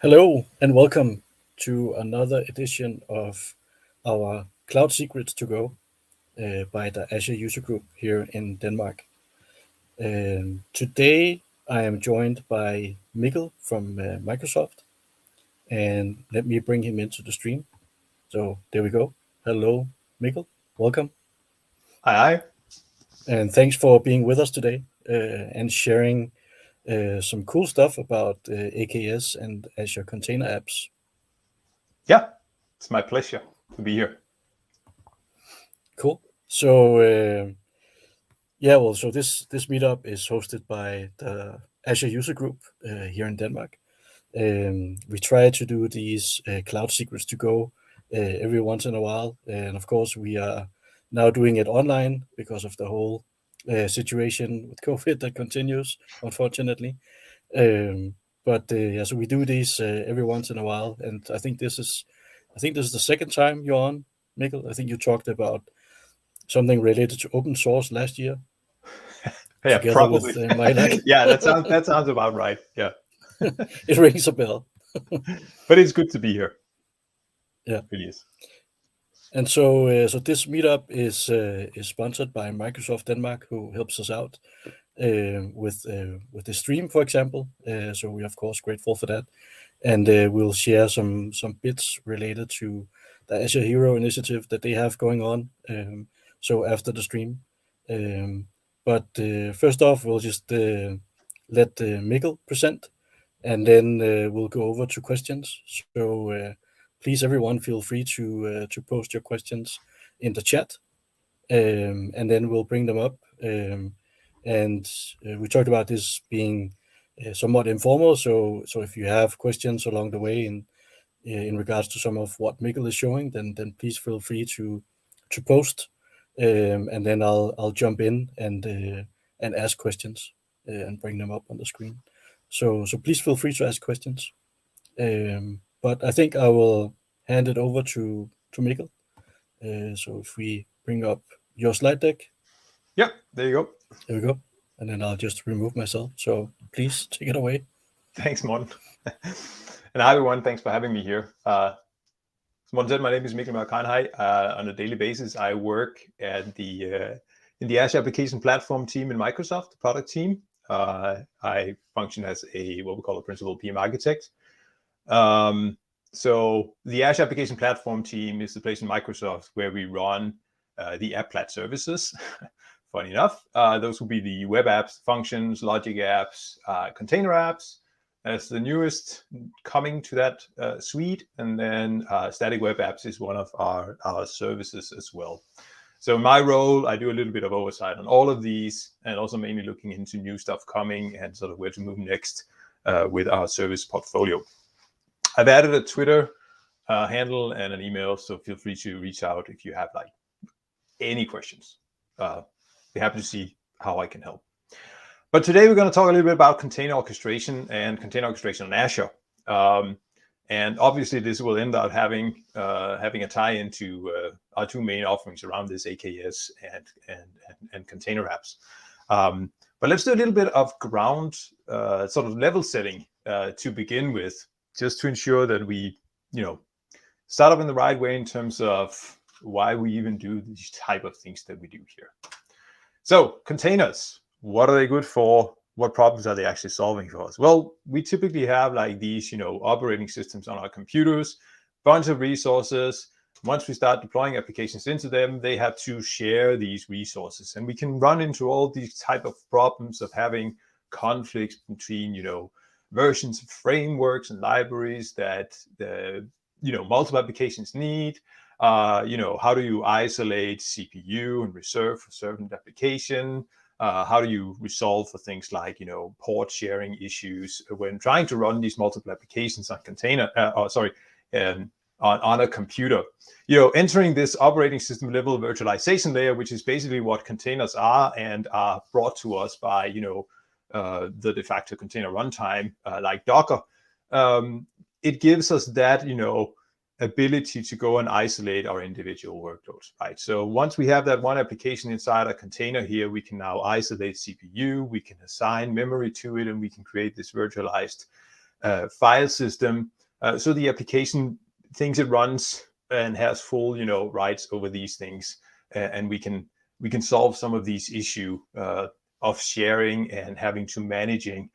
Hello and welcome to another edition of our Cloud Secrets to Go by the Azure User Group here in Denmark. Today I am joined by Mikkel from Microsoft, and let me bring him into the stream. So there we go. Hello, Mikkel. Welcome. Hi. And thanks for being with us today and sharing some cool stuff about AKS and Azure Container Apps. Yeah, it's my pleasure to be here. Cool. So so this meetup is hosted by the Azure User Group here in Denmark. We try to do these Cloud Secrets to Go every once in a while, and of course we are now doing it online because of the whole situation with COVID that continues, unfortunately. So we do these every once in a while, and I think this is the second time you're on, Mikkel. I think you talked about something related to open source last year. Yeah, probably. With Mike. Yeah, that sounds about right. Yeah, it rings a bell. But it's good to be here. Yeah, it really is. And so this meetup is sponsored by Microsoft Denmark, who helps us out with the stream, for example. So we're of course grateful for that, and we'll share some bits related to the Azure Hero initiative that they have going on. So after the stream. But first off, we'll just let Mikkel present, and then we'll go over to questions. So please, everyone, feel free to post your questions in the chat, and then we'll bring them up. And we talked about this being somewhat informal. So if you have questions along the way in regards to some of what Mikkel is showing, then please feel free to post. And then I'll jump in and ask questions and bring them up on the screen. So please feel free to ask questions. But I think I will hand it over to Mikkel. So if we bring up your slide deck. Yeah, there you go. There we go. And then I'll just remove myself. So please take it away. Thanks, Morten. And hi, everyone. Thanks for having me here. As Morten said, my name is Mikkel Mørk Hegnhøj. On a daily basis, I work at in the Azure Application Platform team in Microsoft, the product team. I function as what we call a principal PM architect. So the Azure Application Platform team is the place in Microsoft where we run the App Plat services. Funny enough, those will be the web apps, functions, logic apps, container apps, as the newest coming to that suite, and then static web apps is one of our services as well. So in my role, I do a little bit of oversight on all of these, and also mainly looking into new stuff coming and sort of where to move next with our service portfolio. I've added a Twitter handle and an email, so feel free to reach out if you have like any questions. Be happy to see how I can help. But today we're going to talk a little bit about container orchestration and container orchestration on Azure. And obviously this will end up having a tie into our two main offerings around this AKS and container apps. But let's do a little bit of ground sort of level setting to begin with, just to ensure that we, start up in the right way in terms of why we even do these type of things that we do here. So containers, what are they good for? What problems are they actually solving for us? Well, we typically have like these, operating systems on our computers, bunch of resources. Once we start deploying applications into them, they have to share these resources. And we can run into all these type of problems of having conflicts between, versions of frameworks and libraries that the, multiple applications need. How do you isolate CPU and reserve for certain application? How do you resolve for things like, port sharing issues when trying to run these multiple applications on on a computer? Entering this operating system level virtualization layer, which is basically what containers are and are brought to us by, the de facto container runtime like Docker. It gives us that, ability to go and isolate our individual workloads, right? So once we have that one application inside a container here, we can now isolate CPU, we can assign memory to it, and we can create this virtualized file system, so the application thinks it runs and has full, rights over these things, and we can solve some of these issues of sharing and having to managing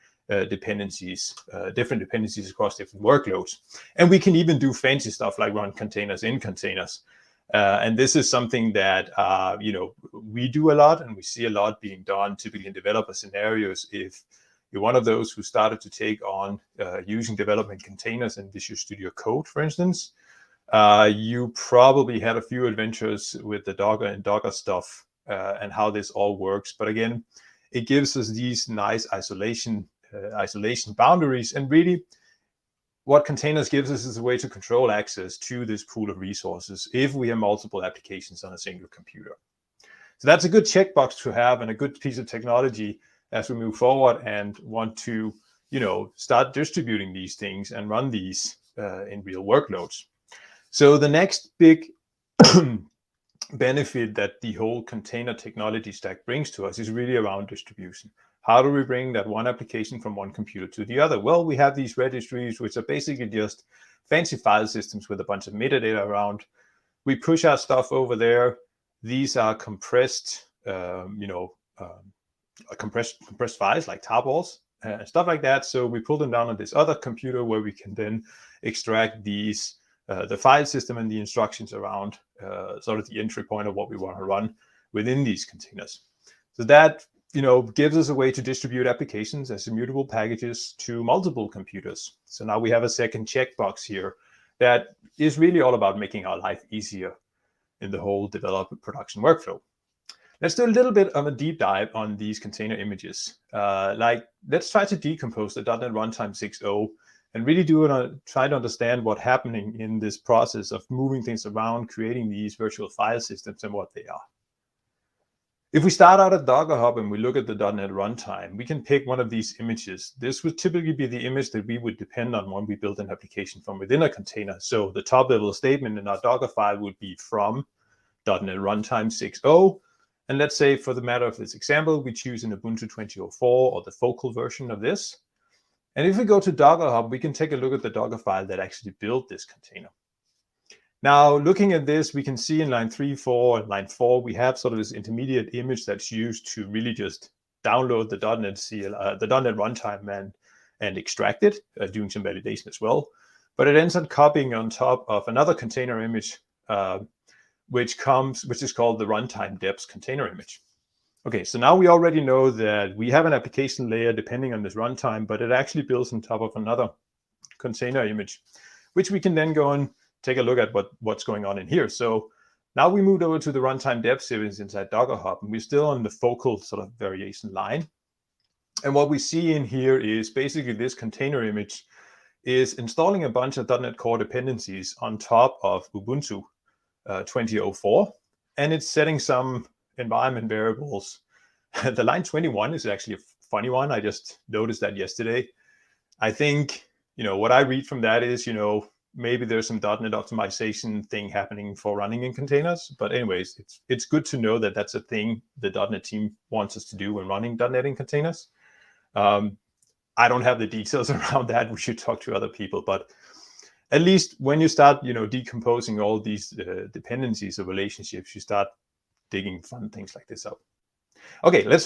dependencies, different dependencies across different workloads. And we can even do fancy stuff like run containers in containers. And this is something that, we do a lot, and we see a lot being done typically in developer scenarios. If you're one of those who started to take on using development containers in Visual Studio Code, for instance, you probably had a few adventures with the Docker and Docker stuff and how this all works. But again, it gives us these nice isolation boundaries, and really what containers gives us is a way to control access to this pool of resources if we have multiple applications on a single computer. So that's a good checkbox to have and a good piece of technology as we move forward and want to, start distributing these things and run these in real workloads. So the next big benefit that the whole container technology stack brings to us is really around distribution. How do we bring that one application from one computer to the other? Well, we have these registries, which are basically just fancy file systems with a bunch of metadata around. We push our stuff over there. These are compressed, compressed files like tarballs and stuff like that. So we pull them down on this other computer where we can then extract these, the file system and the instructions around sort of the entry point of what we want to run within these containers. So that gives us a way to distribute applications as immutable packages to multiple computers. So now we have a second checkbox here that is really all about making our life easier in the whole developer production workflow. Let's do a little bit of a deep dive on these container images. Let's try to decompose the .NET Runtime 6.0 and really try to understand what's happening in this process of moving things around, creating these virtual file systems and what they are. If we start out at Docker Hub and we look at the .NET Runtime, we can pick one of these images. This would typically be the image that we would depend on when we build an application from within a container. So the top level statement in our Docker file would be from .NET Runtime 6.0. And let's say for the matter of this example, we choose an Ubuntu 20.04 or the focal version of this. And if we go to Docker Hub, we can take a look at the Docker file that actually built this container. Now, looking at this, we can see in line 3, 4, and line 4, we have sort of this intermediate image that's used to really just download the .NET Runtime and extract it, doing some validation as well. But it ends up copying on top of another container image, which is called the runtime deps container image. Okay, so now we already know that we have an application layer depending on this runtime, but it actually builds on top of another container image, which we can then go and take a look at what's going on in here. So now we moved over to the runtime dev series inside Docker Hub, and we're still on the focal sort of variation line. And what we see in here is basically this container image is installing a bunch of .NET Core dependencies on top of Ubuntu 20.04, and it's setting some environment variables. The line 21 is actually a funny one. I just noticed that yesterday. I think, what I read from that is, maybe there's some .NET optimization thing happening for running in containers. But anyways, it's good to know that that's a thing the .NET team wants us to do when running .NET in containers. I don't have the details around that. We should talk to other people. But at least when you start, decomposing all these dependencies or relationships, you start digging fun things like this up. Okay, let's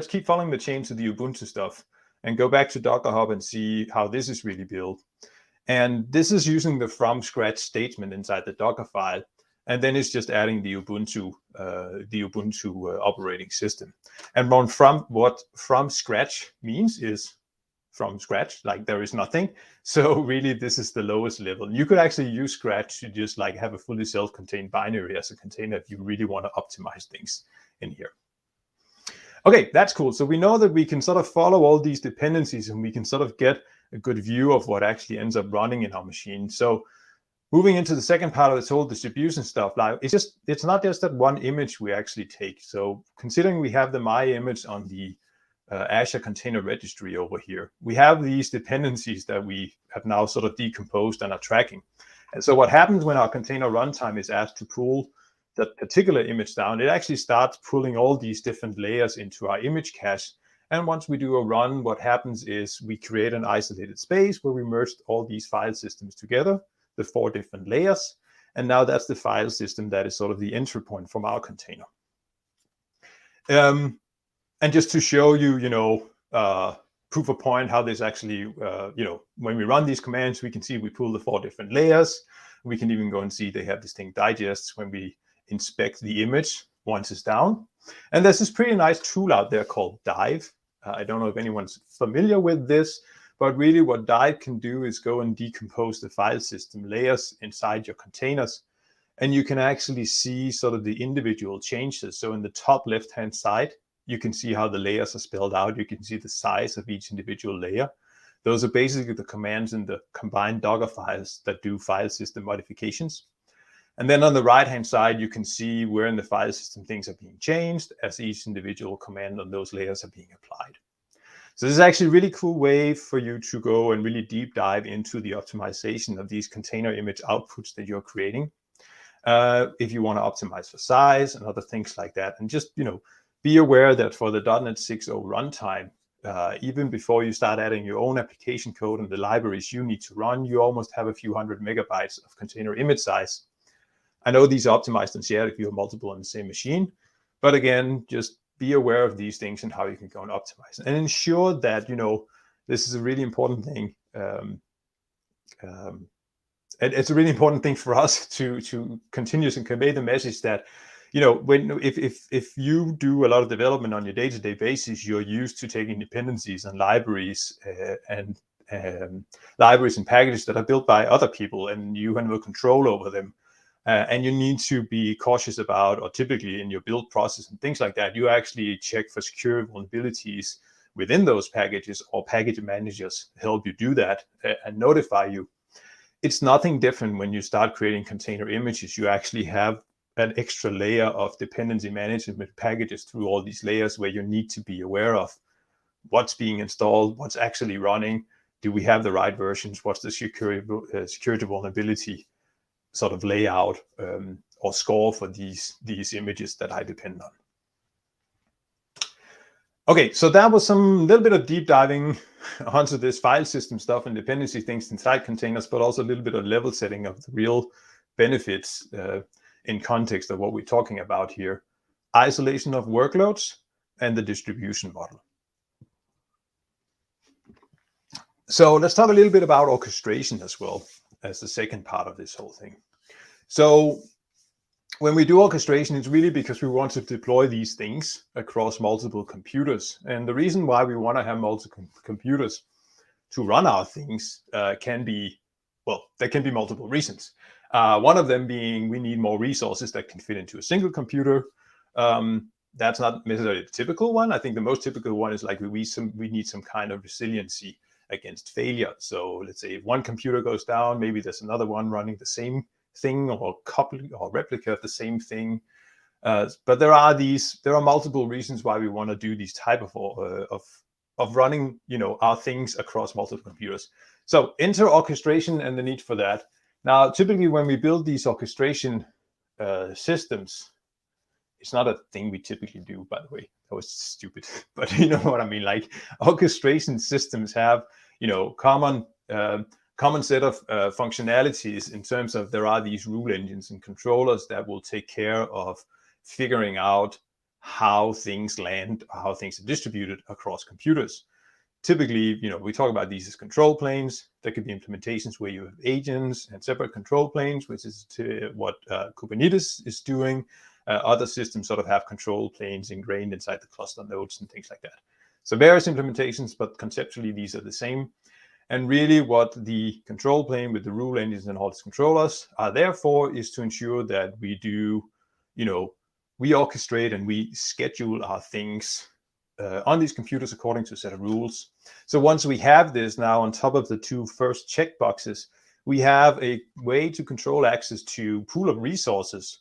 keep following the chain to the Ubuntu stuff and go back to Docker Hub and see how this is really built. And this is using the from scratch statement inside the Docker file. And then it's just adding the Ubuntu operating system. And what from scratch means is from scratch, like there is nothing. So really, this is the lowest level. You could actually use Scratch to just like have a fully self-contained binary as a container if you really want to optimize things in here. Okay, that's cool. So we know that we can sort of follow all these dependencies and we can sort of get a good view of what actually ends up running in our machine. So moving into the second part of this whole distribution stuff, like it's not just that one image we actually take. So considering we have the my image on the Azure Container Registry over here, we have these dependencies that we have now sort of decomposed and are tracking. And so what happens when our container runtime is asked to pull that particular image down, it actually starts pulling all these different layers into our image cache And once we do a run, what happens is we create an isolated space where we merged all these file systems together, the 4 different layers. And now that's the file system that is sort of the entry point from our container. And just to show you, proof of point, how this actually, when we run these commands, we can see we pull the 4 different layers. We can even go and see they have distinct digests when we inspect the image once it's down. And there's this pretty nice tool out there called Dive. I don't know if anyone's familiar with this, but really what Dive can do is go and decompose the file system layers inside your containers. And you can actually see sort of the individual changes. So in the top left-hand side, you can see how the layers are spelled out. You can see the size of each individual layer. Those are basically the commands in the combined Docker files that do file system modifications. And then on the right-hand side, you can see where in the file system things are being changed as each individual command on those layers are being applied. So this is actually a really cool way for you to go and really deep dive into the optimization of these container image outputs that you're creating. If you want to optimize for size and other things like that. And just, be aware that for the .NET 6.0 runtime, even before you start adding your own application code and the libraries you need to run, you almost have a few hundred megabytes of container image size. I know these are optimized and shared if you have multiple on the same machine, but again, just be aware of these things and how you can go and optimize and ensure that, this is a really important thing. It's a really important thing for us to continuously convey the message that, if you do a lot of development on your day-to-day basis, you're used to taking dependencies and libraries and packages that are built by other people, and you have no control over them. And you need to be cautious about, or typically in your build process and things like that, you actually check for security vulnerabilities within those packages, or package managers help you do that and notify you. It's nothing different when you start creating container images. You actually have an extra layer of dependency management packages through all these layers where you need to be aware of what's being installed, what's actually running, do we have the right versions, what's the security vulnerability sort of layout or score for these images that I depend on. Okay, so that was some little bit of deep diving onto this file system stuff and dependency things inside containers, but also a little bit of level setting of the real benefits in context of what we're talking about here. Isolation of workloads and the distribution model. So let's talk a little bit about orchestration as well as the second part of this whole thing. So when we do orchestration, it's really because we want to deploy these things across multiple computers. And the reason why we want to have multiple computers to run our things there can be multiple reasons. One of them being we need more resources that can fit into a single computer. That's not necessarily the typical one. I think the most typical one is like we need some kind of resiliency against failure. So let's say if one computer goes down, maybe there's another one running the same thing or copy or replica of the same thing. But there are multiple reasons why we want to do these type of running, our things across multiple computers. So enter orchestration and the need for that. Now, typically when we build these orchestration systems, it's not a thing we typically do, by the way. That was stupid, but you know what I mean? Like orchestration systems have, common set of functionalities in terms of there are these rule engines and controllers that will take care of figuring out how things land, how things are distributed across computers. Typically, we talk about these as control planes. There could be implementations where you have agents and separate control planes, which is what Kubernetes is doing. Other systems sort of have control planes ingrained inside the cluster nodes and things like that. So various implementations, but conceptually these are the same. And really what the control plane with the rule engines and all its controllers are there for is to ensure that we do, we orchestrate and we schedule our things on these computers according to a set of rules. So once we have this now on top of the two first checkboxes, we have a way to control access to pool of resources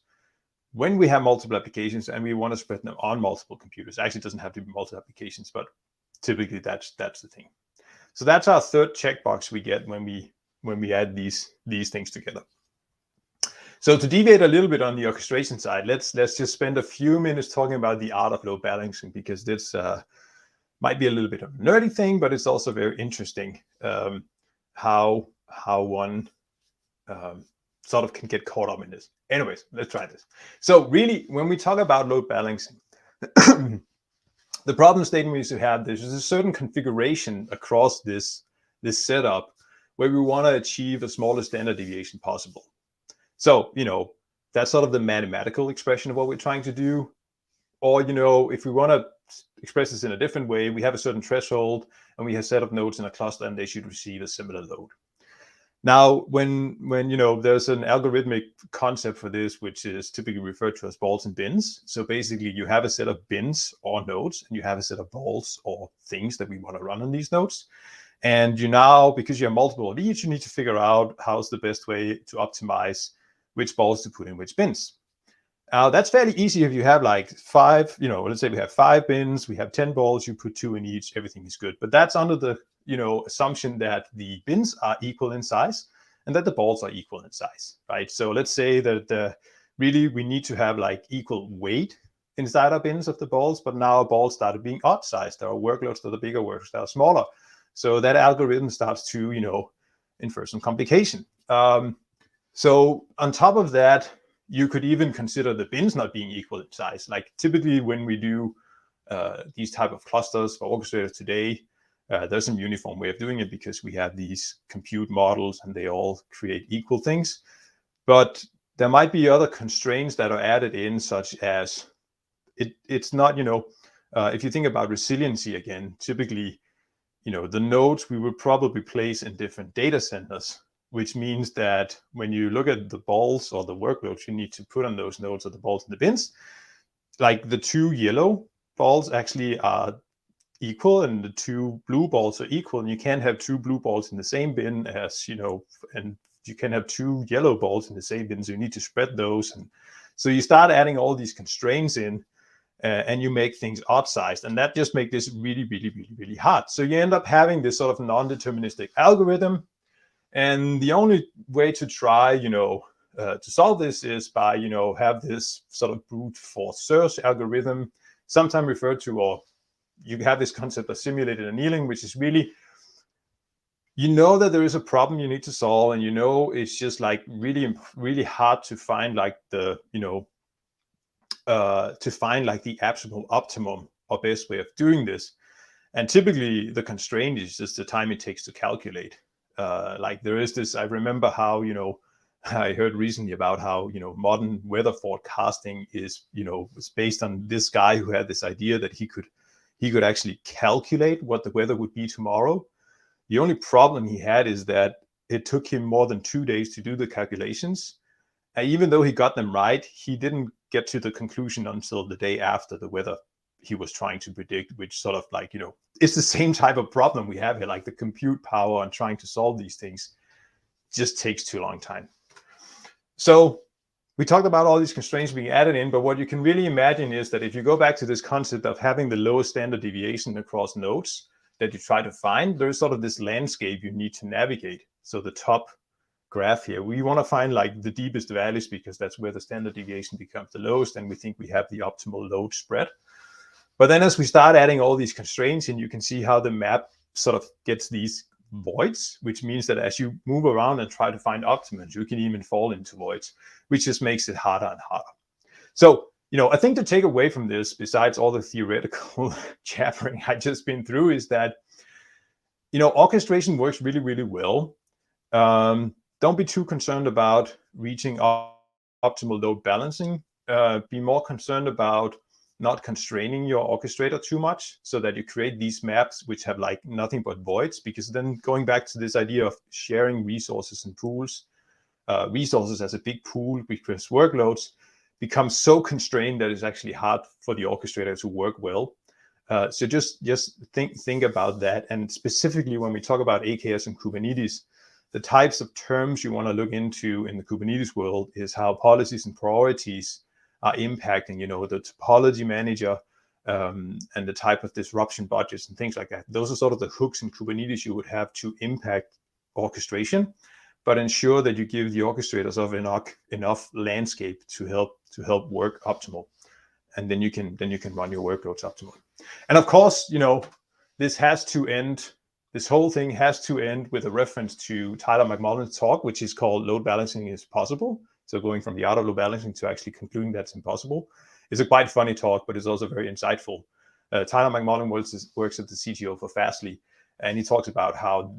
when we have multiple applications and we want to spread them on multiple computers. Actually, it doesn't have to be multiple applications, but typically that's the thing. So that's our third checkbox we get when we add these things together. So to deviate a little bit on the orchestration side, let's just spend a few minutes talking about the art of load balancing, because Might be a little bit of a nerdy thing, but it's also very interesting how one sort of can get caught up in this. Anyways, let's try this. So really, when we talk about load balancing, the problem statement we should have, there's a certain configuration across this setup where we want to achieve the smallest standard deviation possible. So, that's sort of the mathematical expression of what we're trying to do. Or, if we want to express this in a different way, we have a certain threshold and we have set up nodes in a cluster and they should receive a similar load. Now, when there's an algorithmic concept for this, which is typically referred to as balls and bins. So basically you have a set of bins or nodes and you have a set of balls or things that we want to run on these nodes. And because you have multiple of each, you need to figure out how's the best way to optimize which balls to put in which bins. That's fairly easy if you have like 5, let's say we have 5 bins, we have 10 balls, you put 2 in each, everything is good. But that's under the assumption that the bins are equal in size and that the balls are equal in size, right? So let's say that really we need to have like equal weight inside our bins of the balls, but now our balls started being odd sized. There are workloads that are bigger, workloads that are smaller. So that algorithm starts to, infer some complication. So on top of that, you could even consider the bins not being equal in size. Like typically when we do these type of clusters for orchestrators today, there's some uniform way of doing it because we have these compute models and they all create equal things. But there might be other constraints that are added in, such as it's not, if you think about resiliency again, typically, the nodes we would probably place in different data centers, which means that when you look at the balls or the workloads you need to put on those nodes or the balls in the bins, like the 2 yellow balls actually are equal and the 2 blue balls are equal, and you can't have 2 blue balls in the same bin as, and you can have 2 yellow balls in the same bin, so you need to spread those. And so you start adding all these constraints in and you make things odd sized, and that just makes this really, really, really, really hard. So you end up having this sort of non-deterministic algorithm. And the only way to try, to solve this is by, have this sort of brute force search algorithm, sometimes referred to, or you have this concept of simulated annealing, which is really, that there is a problem you need to solve, and it's just like really, really hard to find like the, the absolute optimum or best way of doing this. And typically the constraint is just the time it takes to calculate. Like there is this, I remember how, I heard recently about how, modern weather forecasting is, was based on this guy who had this idea that he could actually calculate what the weather would be tomorrow. The only problem he had is that it took him more than 2 days to do the calculations. And even though he got them right, he didn't get to the conclusion until the day after the weather he was trying to predict, which sort of like, it's the same type of problem we have here, like the compute power and trying to solve these things just takes too long time. So we talked about all these constraints being added in, but what you can really imagine is that if you go back to this concept of having the lowest standard deviation across nodes that you try to find, there's sort of this landscape you need to navigate. So the top graph here, we want to find like the deepest valleys because that's where the standard deviation becomes the lowest, and we think we have the optimal load spread. But then as we start adding all these constraints, and you can see how the map sort of gets these voids, which means that as you move around and try to find optimums, you can even fall into voids, which just makes it harder and harder. So, I think the takeaway from this, besides all the theoretical jabbering I just been through, is that, orchestration works really, really well. Don't be too concerned about reaching optimal load balancing. Be more concerned about not constraining your orchestrator too much so that you create these maps which have like nothing but voids, because then going back to this idea of sharing resources and pools, resources as a big pool because workloads become so constrained that it's actually hard for the orchestrator to work well. So just think about that. And specifically when we talk about AKS and Kubernetes, the types of terms you want to look into in the Kubernetes world is how policies and priorities are impacting, the topology manager and the type of disruption budgets and things like that. Those are sort of the hooks in Kubernetes you would have to impact orchestration, but ensure that you give the orchestrators of enough landscape to help work optimal, and then you can run your workloads optimally. And of course, this has to end. This whole thing has to end with a reference to Tyler McMullen's talk, which is called "Load Balancing is Possible." So going from the art of load balancing to actually concluding that's impossible. It's a quite funny talk, but it's also very insightful. Tyler McMullen works at the CTO for Fastly, and he talks about how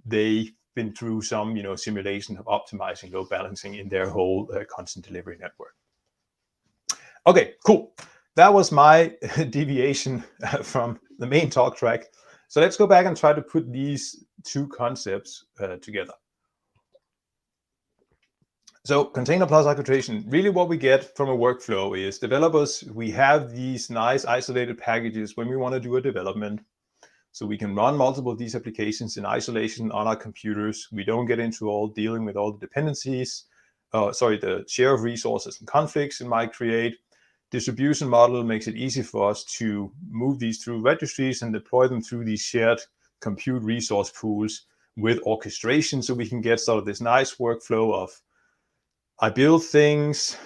they've been through some, simulation of optimizing load balancing in their whole content delivery network. Okay, cool. That was my deviation from the main talk track. So let's go back and try to put these two concepts together. So container plus orchestration, really what we get from a workflow is developers, we have these nice isolated packages when we want to do a development. So we can run multiple of these applications in isolation on our computers. We don't get into dealing with all the dependencies, the share of resources and conflicts it might create. Distribution model makes it easy for us to move these through registries and deploy them through these shared compute resource pools with orchestration. So we can get sort of this nice workflow of I build things,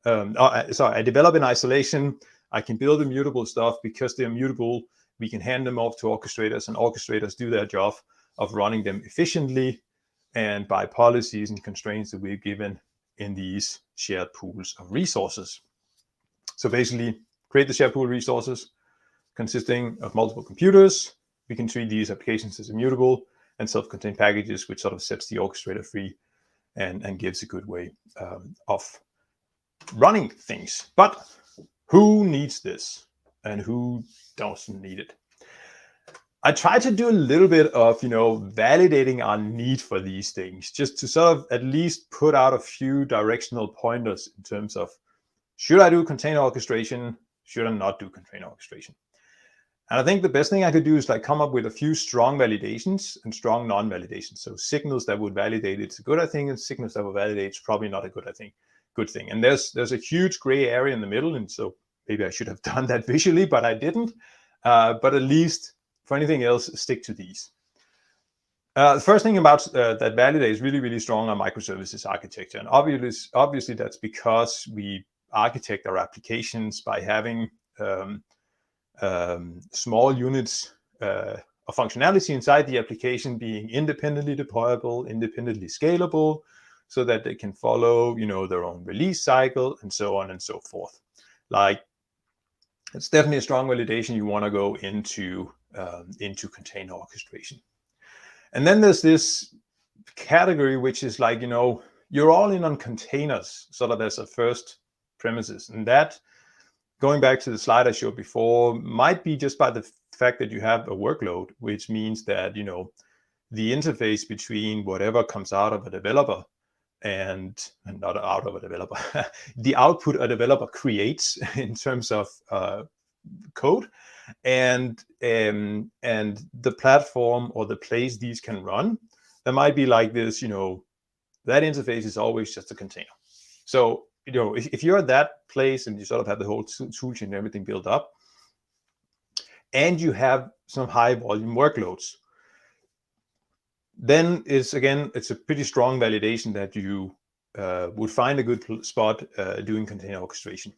I develop in isolation. I can build immutable stuff because they're immutable. We can hand them off to orchestrators, and orchestrators do their job of running them efficiently and by policies and constraints that we've given in these shared pools of resources. So basically, create the shared pool resources consisting of multiple computers. We can treat these applications as immutable and self-contained packages, which sort of sets the orchestrator free and gives a good way of running things. But who needs this and who doesn't need it? I try to do a little bit of, validating our need for these things, just to sort of at least put out a few directional pointers in terms of, should I do container orchestration? Should I not do container orchestration? And I think the best thing I could do is come up with a few strong validations and strong non-validations. So signals that would validate it's a good thing, and signals that would validate it's probably not a good thing. And there's a huge gray area in the middle. And so maybe I should have done that visually, but I didn't. But at least for anything else, stick to these. The first thing about that validate is really, really strong on microservices architecture. And obviously that's because we architect our applications by having small units of functionality inside the application being independently deployable, independently scalable, so that they can follow, their own release cycle and so on and so forth. It's definitely a strong validation you want to go into container orchestration. And then there's this category which is you're all in on containers, sort of as a first premises, and that, going back to the slide I showed before, might be just by the fact that you have a workload, which means that, the interface between whatever comes out of a developer and not out of a developer, the output a developer creates in terms of code and the platform or the place these can run, there might be this, that interface is always just a container. So if you're at that place and you sort of have the whole toolchain and everything built up, and you have some high volume workloads, then it's a pretty strong validation that you would find a good spot doing container orchestration.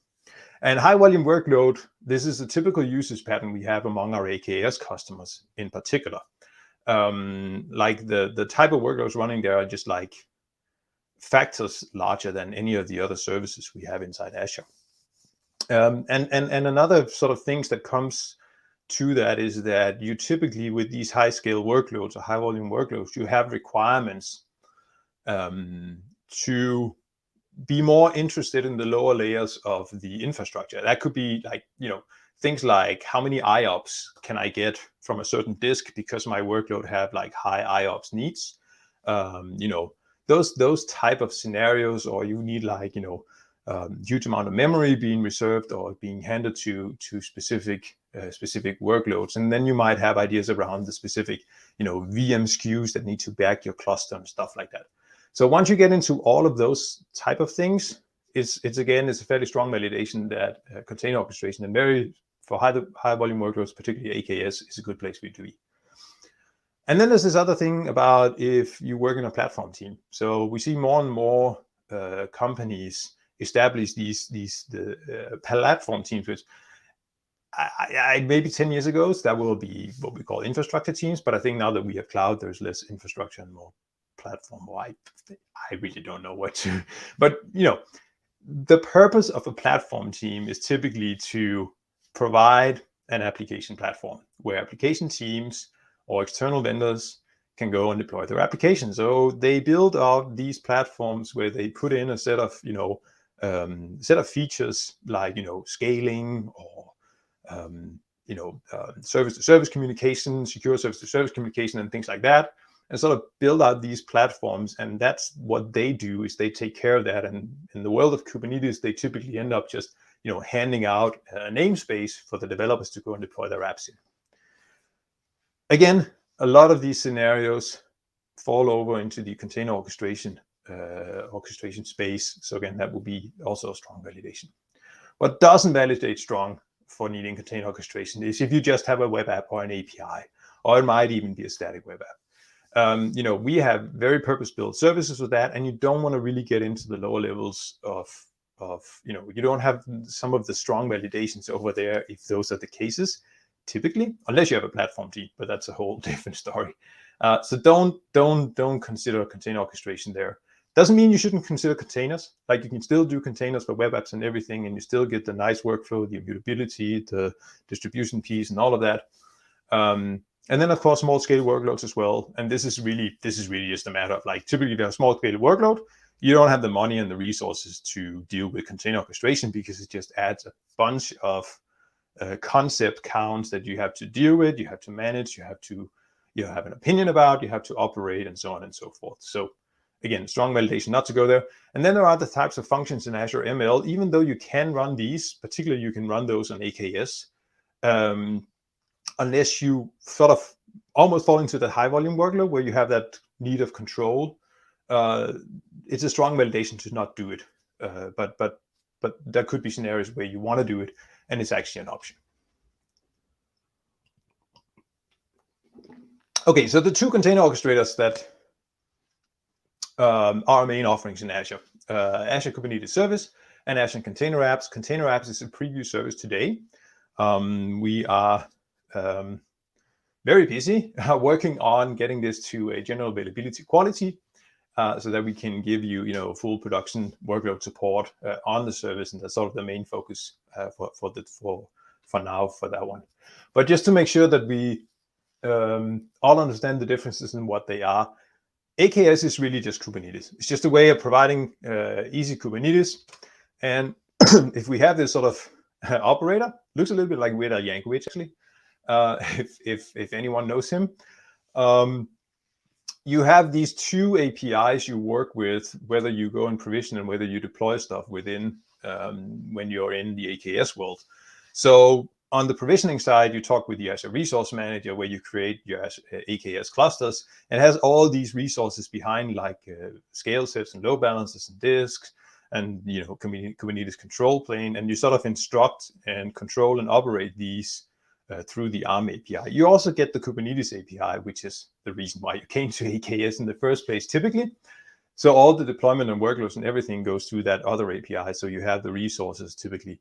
And high volume workload, this is a typical usage pattern we have among our AKS customers in particular. The type of workloads running there are just factors larger than any of the other services we have inside Azure. And another sort of things that comes to that is that you typically, with these high scale workloads or high volume workloads, you have requirements to be more interested in the lower layers of the infrastructure. That could be things like how many IOPS can I get from a certain disk because my workload have high IOPS needs. Those type of scenarios, or you need huge amount of memory being reserved or being handed to specific workloads. And then you might have ideas around the specific VM SKUs that need to back your cluster and stuff like that. So once you get into all of those type of things, it's a fairly strong validation that container orchestration, and for high volume workloads, particularly AKS, is a good place for you to be. And then there's this other thing about if you work in a platform team. So we see more and more companies establish these platform teams, which maybe 10 years ago, so that will be what we call infrastructure teams. But I think now that we have cloud, there's less infrastructure and more platform. Well, I really don't know what to, but the purpose of a platform team is typically to provide an application platform where application teams or external vendors can go and deploy their applications. So they build out these platforms where they put in a set of features like scaling or service-to-service communication, secure service-to-service communication, and things like that, and sort of build out these platforms. And that's what they do, is they take care of that. And in the world of Kubernetes, they typically end up just handing out a namespace for the developers to go and deploy their apps in. Again, a lot of these scenarios fall over into the container orchestration space. So again, that will be also a strong validation. What doesn't validate strong for needing container orchestration is if you just have a web app or an API, or it might even be a static web app. We have very purpose-built services with that, and you don't want to really get into the lower levels of you don't have some of the strong validations over there if those are the cases, typically, unless you have a platform team, but that's a whole different story. So don't consider container orchestration there. Doesn't mean you shouldn't consider containers. Like, you can still do containers for web apps and everything, and you still get the nice workflow, the immutability, the distribution piece, and all of that. And then, of course, small scale workloads as well. And this is really just a matter of, like, typically they're a small scale workload. You don't have the money and the resources to deal with container orchestration because it just adds a bunch of concept counts that you have to deal with, you have to manage, you have to have an opinion about, you have to operate, and so on and so forth. So again, strong validation not to go there. And then there are the types of functions in Azure ML, even though you can run these, particularly you can run those on AKS, unless you sort of almost fall into the high volume workload where you have that need of control. It's a strong validation to not do it. But there could be scenarios where you want to do it, and it's actually an option. Okay, so the two container orchestrators that are our main offerings in Azure, Azure Kubernetes Service and Azure Container Apps. Container Apps is a preview service today. We are very busy working on getting this to a general availability quality, so that we can give you, full production workload support on the service, and that's sort of the main focus for now for that one. But just to make sure that we all understand the differences in what they are, AKS is really just Kubernetes. It's just a way of providing easy Kubernetes. And if we have this sort of operator, looks a little bit like Weird Yankovic, actually, if anyone knows him. You have these two APIs you work with, whether you go and provision and whether you deploy stuff within when you're in the AKS world. So on the provisioning side, you talk with the Azure Resource Manager, where you create your AKS clusters, and it has all these resources behind, like scale sets and load balancers and disks, and Kubernetes control plane, and you sort of instruct and control and operate these through the ARM API. You also get the Kubernetes API, which is the reason why you came to AKS in the first place, typically. So all the deployment and workloads and everything goes through that other API. So you have the resources typically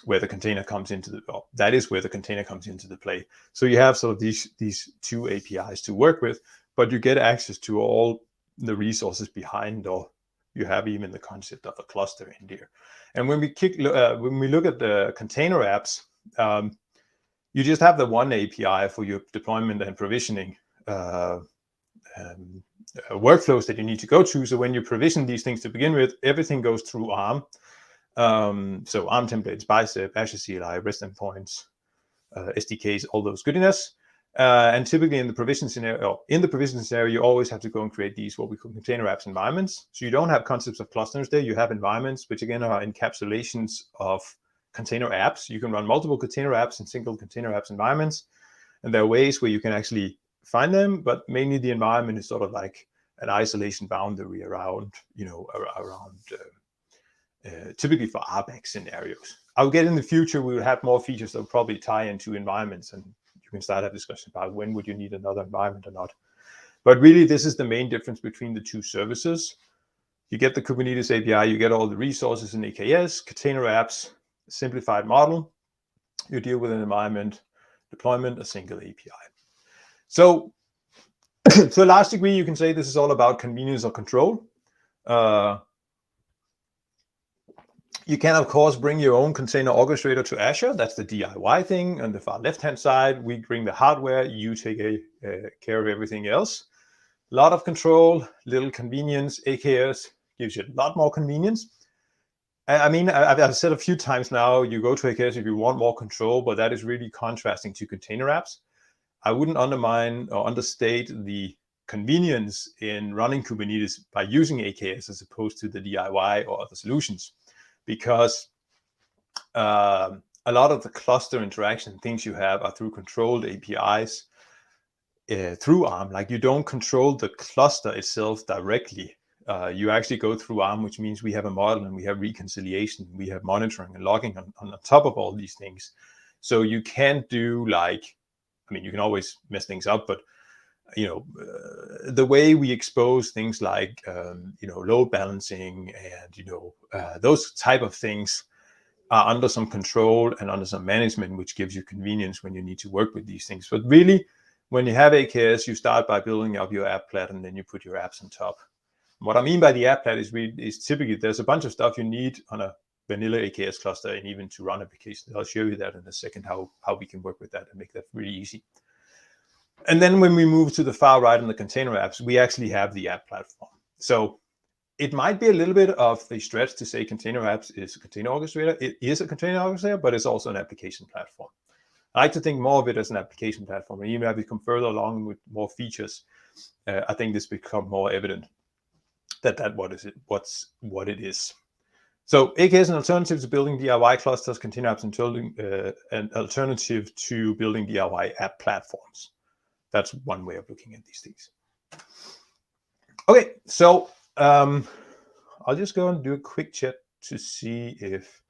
where the container comes into that is where the container comes into the play. So you have sort of these two APIs to work with, but you get access to all the resources behind, or you have even the concept of a cluster in there. And when we look at the container apps, you just have the one API for your deployment and provisioning workflows that you need to go to. So when you provision these things to begin with, everything goes through ARM. So ARM templates, Bicep, Azure CLI, REST endpoints, SDKs, all those goodness. And typically in the provision scenario, you always have to go and create these what we call container apps environments. So you don't have concepts of clusters there. You have environments, which again are encapsulations of container apps. You can run multiple container apps in single container apps environments, and there are ways where you can actually find them, but mainly the environment is sort of like an isolation boundary around, typically for RBAC scenarios. I'll get in the future, we will have more features that will probably tie into environments, and you can start a discussion about when would you need another environment or not. But really, this is the main difference between the two services. You get the Kubernetes API, you get all the resources in AKS, container apps, simplified model. You deal with an environment deployment, a single API. So to a large degree, you can say this is all about convenience or control. You can, of course, bring your own container orchestrator to Azure. That's the DIY thing. On the far left-hand side, we bring the hardware. You take care of everything else. A lot of control, little convenience. AKS gives you a lot more convenience. I mean, I've said a few times now, you go to AKS if you want more control, but that is really contrasting to container apps. I wouldn't undermine or understate the convenience in running Kubernetes by using AKS as opposed to the DIY or other solutions, because a lot of the cluster interaction things you have are through controlled APIs through ARM. Like, you don't control the cluster itself directly. You actually go through ARM, which means we have a model and we have reconciliation, we have monitoring and logging on top of all these things. So you can't do like, I mean, you can always mess things up, but the way we expose things like load balancing and those type of things are under some control and under some management, which gives you convenience when you need to work with these things. But really, when you have AKS, you start by building up your app plat and then you put your apps on top. What I mean by the app plat is typically there's a bunch of stuff you need on a vanilla AKS cluster and even to run applications. I'll show you that in a second, how we can work with that and make that really easy. And then when we move to the far right in the container apps, we actually have the app platform. So it might be a little bit of a stretch to say container apps is a container orchestrator. It is a container orchestrator, but it's also an application platform. I like to think more of it as an application platform. And even as we come further along with more features, I think this becomes more evident that what it is. So AKS is an alternative to building DIY clusters, container apps, and building an alternative to building DIY app platforms. That's one way of looking at these things. Okay, so I'll just go and do a quick chat to see if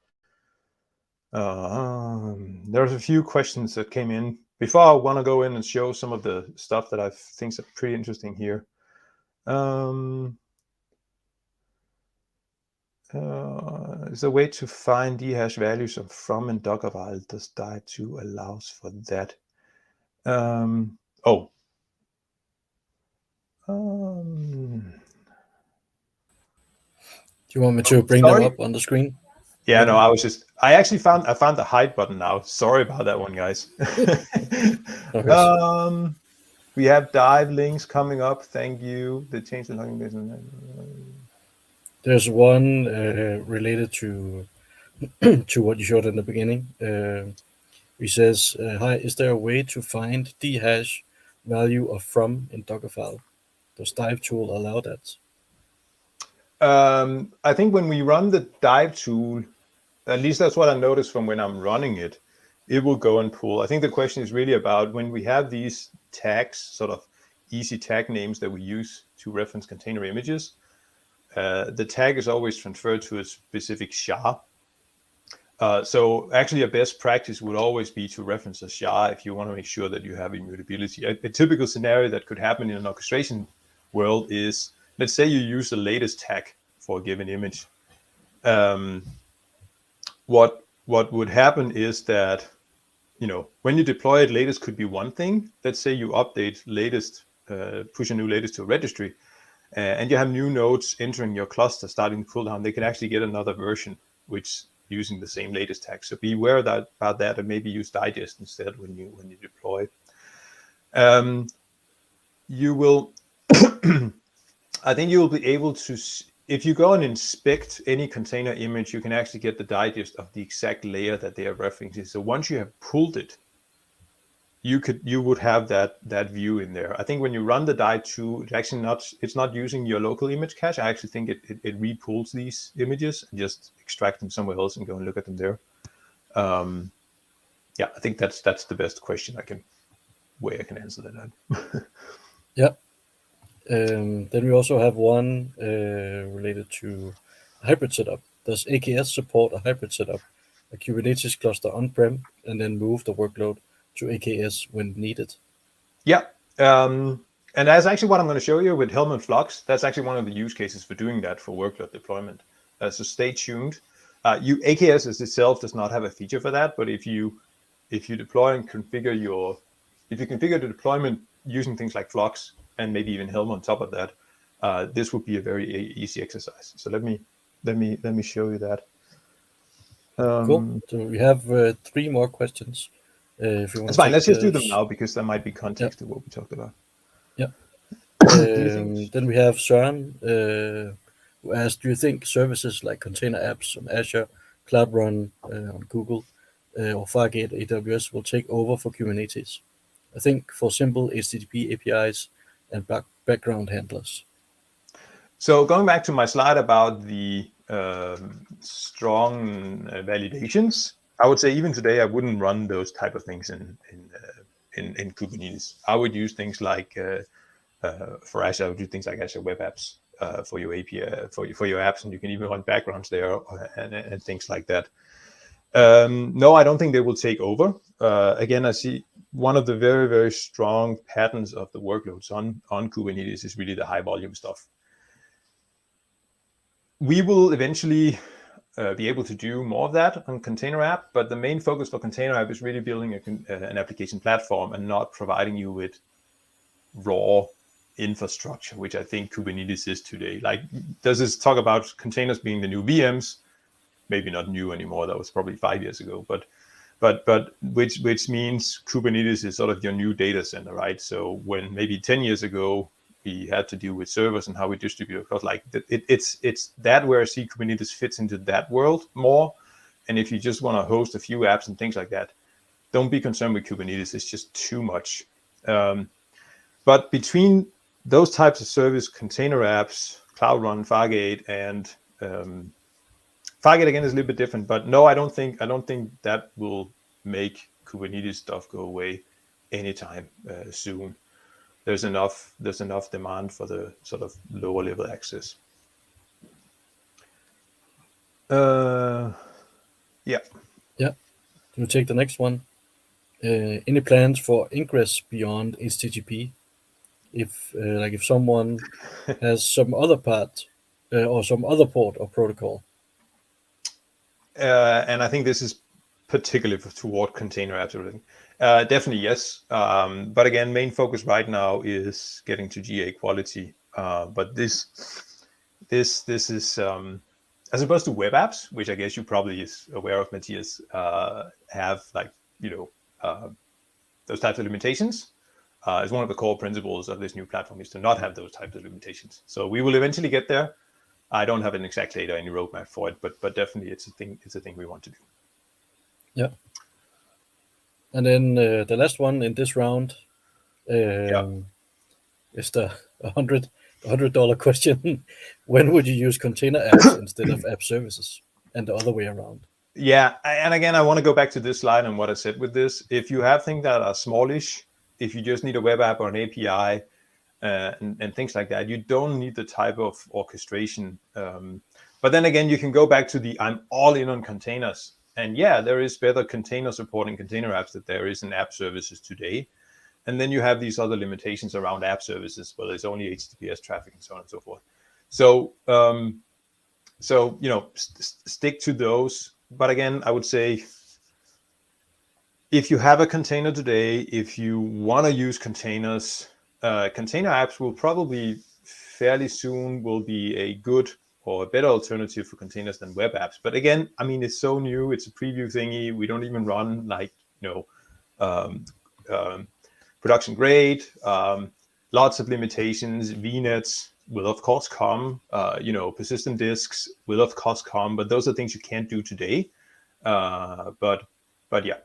there's a few questions that came in. Before I want to go in and show some of the stuff that I think is pretty interesting here. Is a way to find dhash values of from and Dockerfile. Does dive2 allows for that? Do you want me to bring them up on the screen? Yeah, no, I actually found the hide button now. Sorry about that one, guys. Okay. We have dive links coming up. Thank you. They changed the logging business. There's one related to what you showed in the beginning. He says, "Hi, is there a way to find dhash value of from in Dockerfile? Does dive tool allow that?" I think when we run the dive tool, at least that's what I noticed from when I'm running it, it will go and pull. I think the question is really about when we have these tags, sort of easy tag names that we use to reference container images. The tag is always transferred to a specific SHA. So actually a best practice would always be to reference a SHA if you want to make sure that you have immutability. A typical scenario that could happen in an orchestration world is, let's say you use the latest tag for a given image. What would happen is that, when you deploy it, latest could be one thing. Let's say you update latest, push a new latest to a registry, and you have new nodes entering your cluster starting to cool down. They can actually get another version, which using the same latest tag. So be aware about that, and maybe use digest instead when you deploy. You will, I think you will be able to, if you go and inspect any container image, you can actually get the digest of the exact layer that they are referencing. So once you have pulled it, you would have that view in there. I think when you run the dive2, it's not using your local image cache. I actually think it repulls these images and just extract them somewhere else and go and look at them there. Yeah, I think that's the best question I can answer that. Yeah. Then we also have one related to hybrid setup. Does AKS support a hybrid setup, a Kubernetes cluster on-prem, and then move the workload to AKS when needed? Yeah, and that's actually what I'm going to show you with Helm and Flux. That's actually one of the use cases for doing that for workload deployment. So stay tuned. AKS itself does not have a feature for that, but if you if you deploy and configure if you configure the deployment using things like Flux and maybe even Helm on top of that, this would be a very easy exercise. So let me show you that. Cool. So we have 3 more questions. If you want that's to fine. Let's just do them those. now because there might be context to what we talked about. Yeah. Then we have Søren, who asked, do you think services like container apps on Azure, Cloud Run on Google, or Fargate AWS will take over for Kubernetes? I think for simple HTTP APIs and background handlers. So going back to my slide about the strong validations, I would say even today I wouldn't run those type of things in Kubernetes. I would use things like for Azure, I would do things like Azure Web Apps for your API for your apps, and you can even run backgrounds there and things like that. No, I don't think they will take over. Again, I see one of the very, very strong patterns of the workloads on Kubernetes is really the high volume stuff. We will eventually be able to do more of that on container app, but the main focus for container app is really building an application platform and not providing you with raw infrastructure, which I think Kubernetes is today. Like, does this talk about containers being the new VMs? Maybe not new anymore. That was probably 5 years ago, but which means Kubernetes is sort of your new data center, right? So when maybe 10 years ago we had to deal with servers and how we distribute across, like it's that where I see Kubernetes fits into that world more. And if you just want to host a few apps and things like that, don't be concerned with Kubernetes. It's just too much. But between those types of service, container apps, Cloud Run, Fargate, and Fargate again is a little bit different. But no, I don't think that will make Kubernetes stuff go away anytime soon. There's enough demand for the sort of lower level access. Yeah. We'll take the next one. Any plans for ingress beyond HTTP? If someone has some other part or some other port or protocol. And I think this is particularly toward container apps. Definitely yes. But again, main focus right now is getting to GA quality. But this is as opposed to web apps, which I guess you probably is aware of, Matthias, have those types of limitations. Is one of the core principles of this new platform is to not have those types of limitations. So we will eventually get there. I don't have an exact date or any roadmap for it, but definitely it's a thing we want to do. Yeah. And then the last one in this round is the $100 question. When would you use container apps instead of app services, and the other way around? Yeah, and again, I want to go back to this slide and what I said with this. If you have things that are smallish, if you just need a web app or an API and things like that, you don't need the type of orchestration. But then again, you can go back to the I'm all in on containers. And yeah, there is better container support in container apps that there is in app services today. And then you have these other limitations around app services, where there's only HTTPS traffic and so on and so forth. So, stick to those. But again, I would say, if you have a container today, if you want to use containers, container apps will probably fairly soon will be a good or a better alternative for containers than web apps. But again, I mean, it's so new. It's a preview thingy. We don't even run production grade. Lots of limitations. VNets will of course come. Persistent disks will of course come. But those are things you can't do today. But yeah.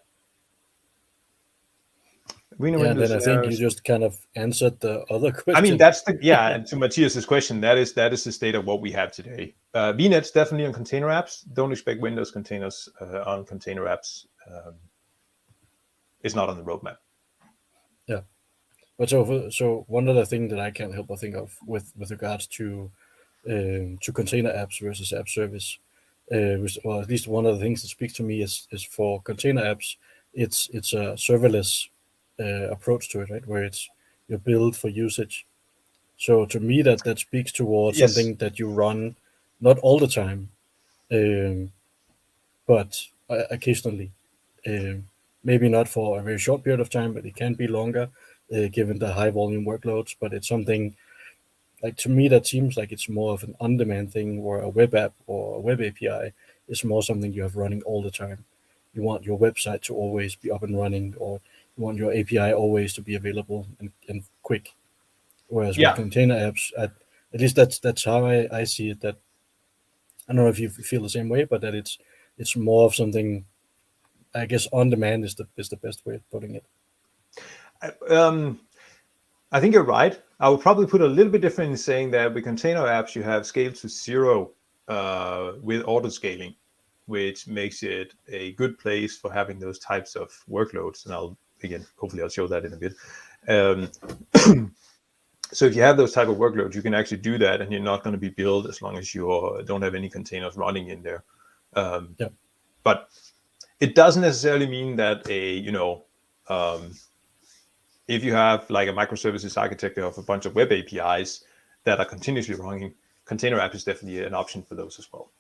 And then I think you just kind of answered the other question. I mean, and to Matthias's question, that is the state of what we have today. VNet's definitely on container apps. Don't expect Windows containers on container apps. It's not on the roadmap. Yeah, but so one other thing that I can't help but think of with regards to container apps versus app service, or at least one of the things that speaks to me is for container apps, it's a serverless approach to it, right? Where you're built for usage. So to me, that speaks towards something that you run not all the time, but occasionally. maybe not for a very short period of time, but it can be longer, given the high volume workloads. But it's something, like, to me, that seems like it's more of an on-demand thing, where a web app or a web API is more something you have running all the time. You want your website to always be up and running, or you want your API always to be available and quick. Whereas with container apps, at least that's how I see it. That, I don't know if you feel the same way, but that it's more of something, I guess, on demand is the best way of putting it. I think you're right. I would probably put a little bit different in saying that with container apps, you have scale to zero with auto scaling, which makes it a good place for having those types of workloads. And hopefully I'll show that in a bit. So if you have those type of workloads, you can actually do that, and you're not going to be billed as long as you don't have any containers running in there. But it doesn't necessarily mean that if you have like a microservices architecture of a bunch of web APIs that are continuously running, container app is definitely an option for those as well.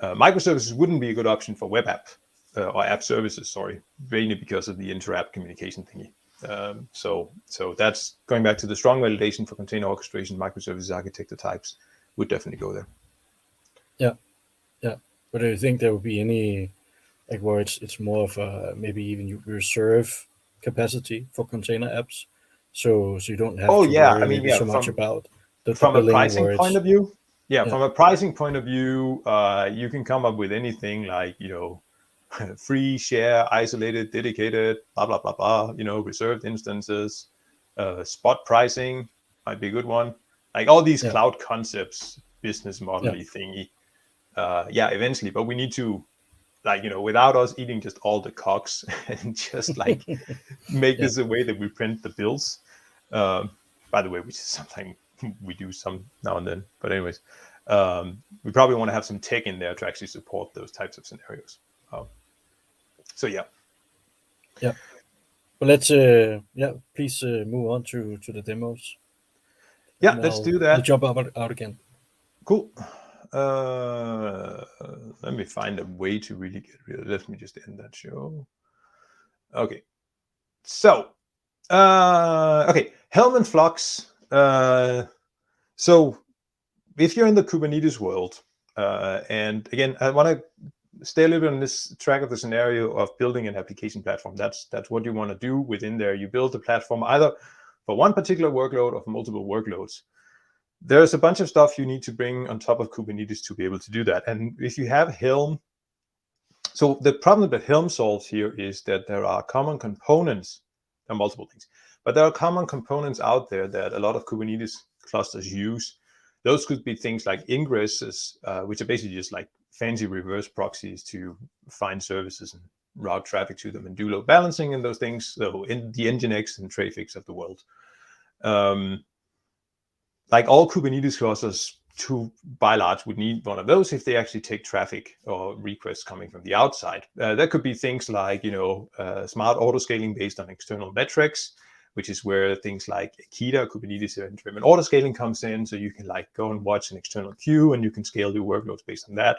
Microservices wouldn't be a good option for web app or app services, mainly because of the inter-app communication thingy. So that's going back to the strong validation for container orchestration. Microservices architecture types would definitely go there. Yeah. But do you think there would be any, like, where it's more of a, maybe even you reserve capacity for container apps, so you don't have to worry so much about the from a billing, pricing point of view? From a pricing point of view, you can come up with anything like, free, share, isolated, dedicated, blah, blah, blah, blah, reserved instances, spot pricing might be a good one. Like all these cloud concepts, business model-y thingy. Eventually, but we need to, without us eating just all the cogs and just make this a way that we print the bills. By the way, which is something we do some now and then. But anyways, we probably want to have some tech in there to actually support those types of scenarios. But let's please move on to the demos. Let's do that. I'll jump out again. Cool. Let me find a way to really get rid of it. Let me just end that show. Okay. So, Helm and Flux. So if you're in the Kubernetes world, and again, I want to stay a little bit on this track of the scenario of building an application platform. That's what you want to do within there. You build the platform either for one particular workload or for multiple workloads. There's a bunch of stuff you need to bring on top of Kubernetes to be able to do that. And if you have Helm, so the problem that Helm solves here is that there are common components. There are multiple things, but there are common components out there that a lot of Kubernetes clusters use. Those could be things like ingresses, which are basically just like fancy reverse proxies to find services and route traffic to them and do load balancing and those things. So in the Nginx and Trafix of the world. Like all Kubernetes clusters, by large, would need one of those if they actually take traffic or requests coming from the outside. That could be things like, smart auto-scaling based on external metrics, which is where things like Akita, Kubernetes event-driven auto-scaling comes in. So you can go and watch an external queue and you can scale your workloads based on that.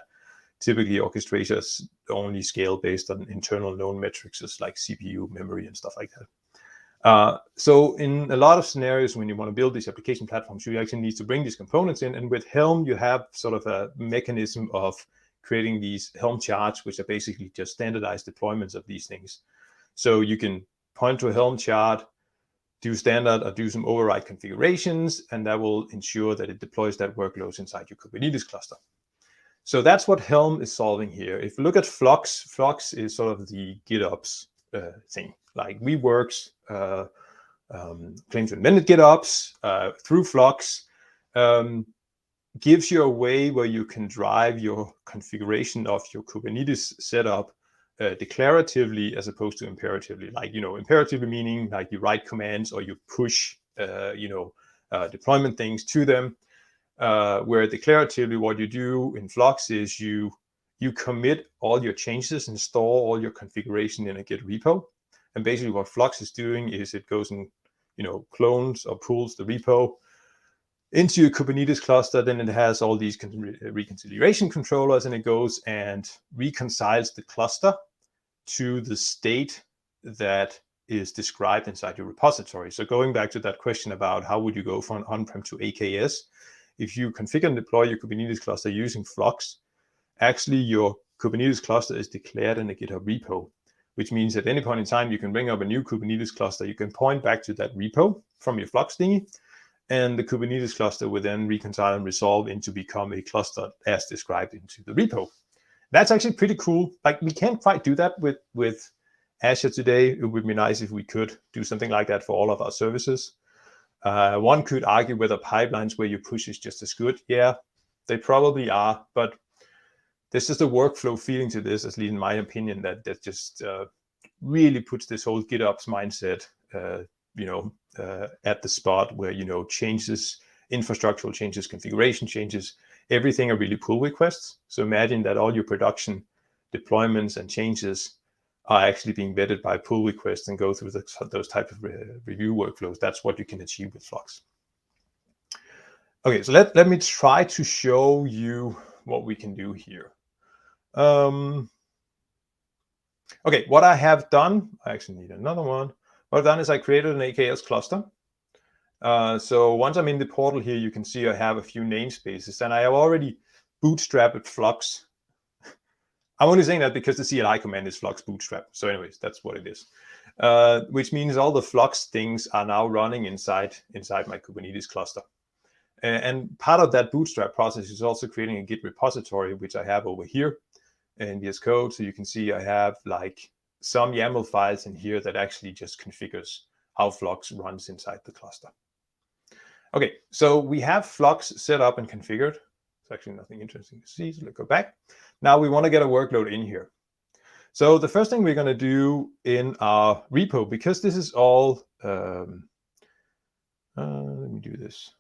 Typically, orchestrators only scale based on internal known metrics like CPU, memory, and stuff like that. So in a lot of scenarios, when you want to build these application platforms, you actually need to bring these components in. And with Helm, you have sort of a mechanism of creating these Helm charts, which are basically just standardized deployments of these things. So you can point to a Helm chart, do standard or do some override configurations, and that will ensure that it deploys that workloads inside your Kubernetes cluster. So that's what Helm is solving here. If you look at Flux, Flux is sort of the GitOps thing. Like Weaveworks claims to invented GitOps through Flux, gives you a way where you can drive your configuration of your Kubernetes setup declaratively as opposed to imperatively. Imperatively meaning like you write commands or you push, deployment things to them. Where declaratively what you do in Flux is you commit all your changes and store all your configuration in a Git repo. And basically what Flux is doing is it goes and, clones or pulls the repo into your Kubernetes cluster. Then it has all these reconciliation controllers, and it goes and reconciles the cluster to the state that is described inside your repository. So going back to that question about how would you go from on-prem to AKS, if you configure and deploy your Kubernetes cluster using Flux, actually your Kubernetes cluster is declared in a GitHub repo, which means at any point in time, you can bring up a new Kubernetes cluster. You can point back to that repo from your Flux thingy, and the Kubernetes cluster will then reconcile and resolve into become a cluster as described into the repo. That's actually pretty cool. Like, we can't quite do that with Azure today. It would be nice if we could do something like that for all of our services. One could argue whether pipelines where you push is just as good. Yeah, they probably are, but there's just a workflow feeling to this, at least in my opinion, that just really puts this whole GitOps mindset, at the spot where, changes, infrastructural changes, configuration changes, everything are really pull requests. So imagine that all your production deployments and changes are actually being vetted by pull requests and go through those type of review workflows. That's what you can achieve with Flux. Okay, so let me try to show you what we can do here. Okay, what I have done, I actually need another one. What I've done is I created an AKS cluster. So once I'm in the portal here, you can see I have a few namespaces, and I have already bootstrapped Flux. I'm only saying that because the CLI command is Flux bootstrap. So anyways, that's what it is. Which means all the Flux things are now running inside my Kubernetes cluster. And part of that bootstrap process is also creating a Git repository, which I have over here in VS Code. So you can see I have like some YAML files in here that actually just configures how Flux runs inside the cluster. Okay, so we have Flux set up and configured. It's actually nothing interesting to see, so let's go back. Now we want to get a workload in here. So the first thing we're going to do in our repo, because this is all, let me do this.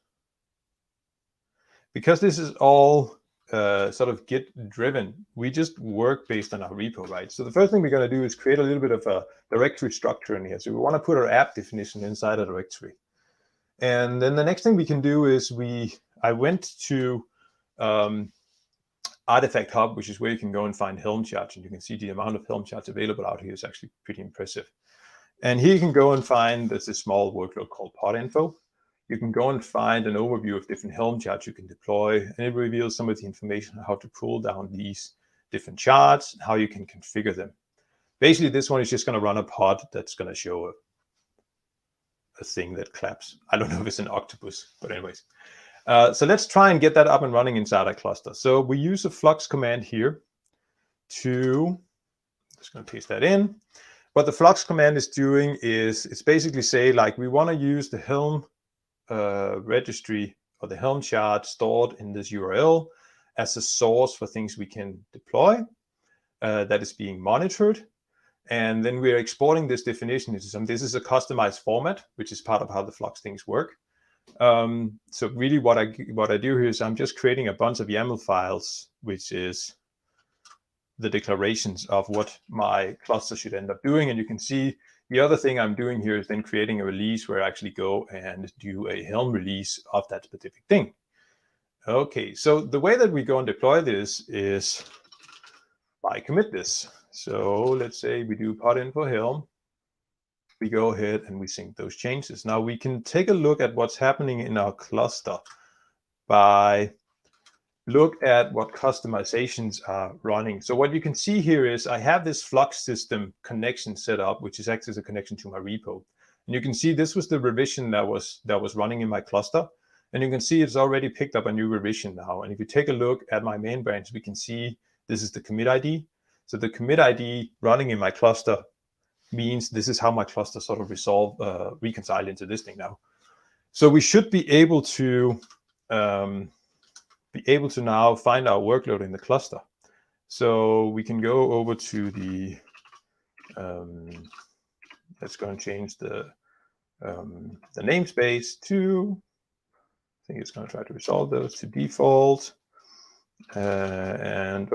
Because this is all sort of Git driven, we just work based on our repo, right? So the first thing we're going to do is create a little bit of a directory structure in here. So we want to put our app definition inside a directory. And then the next thing we can do is I went to Artifact Hub, which is where you can go and find Helm charts. And you can see the amount of Helm charts available out here is actually pretty impressive. And here you can go and find, there's a small workload called pod info. You can go and find an overview of different Helm charts you can deploy, and it reveals some of the information on how to pull down these different charts and how you can configure them. Basically, this one is just going to run a pod that's going to show a thing that claps. I don't know if it's an octopus, but anyways. So let's try and get that up and running inside our cluster. So we use a Flux command here to, just going to paste that in. What the Flux command is doing is it's basically say like we want to use the Helm registry or the Helm chart stored in this URL as a source for things we can deploy that is being monitored. And then we're exporting this definition into some, this is a customized format, which is part of how the Flux things work. So really what I do here is I'm just creating a bunch of YAML files, which is the declarations of what my cluster should end up doing. And you can see the other thing I'm doing here is then creating a release where I actually go and do a Helm release of that specific thing. Okay, so the way that we go and deploy this is by commit this. So let's say we do pod info Helm. We go ahead and we sync those changes. Now we can take a look at what's happening in our cluster by look at what customizations are running. So what you can see here is I have this Flux system connection set up, which is actually a connection to my repo. And you can see this was the revision that was running in my cluster. And you can see it's already picked up a new revision now. And if you take a look at my main branch, we can see this is the commit ID. So the commit ID running in my cluster means this is how my cluster sort of reconcile into this thing now. So we should be able to now find our workload in the cluster. So we can go over to the, let's go and change the namespace to, I think it's going to try to resolve those to default. And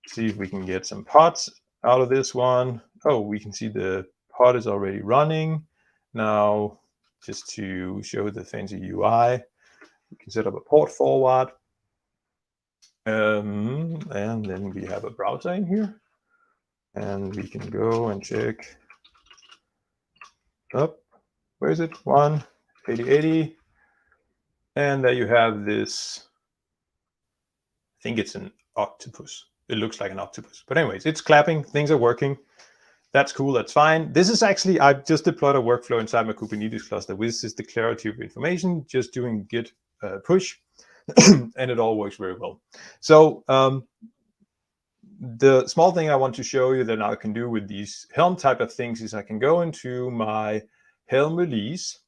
see if we can get some pods out of this one. Oh, we can see the pod is already running. Now, just to show the fancy UI, we can set up a port forward. And then we have a browser in here. And we can go and check up. Where is it? 18080. And there you have this. I think it's an octopus. It looks like an octopus. But anyways, it's clapping. Things are working. That's cool. That's fine. This is actually, I've just deployed a workflow inside my Kubernetes cluster with this declarative information, just doing git push, and it all works very well. So the small thing I want to show you that I can do with these Helm type of things is I can go into my Helm release,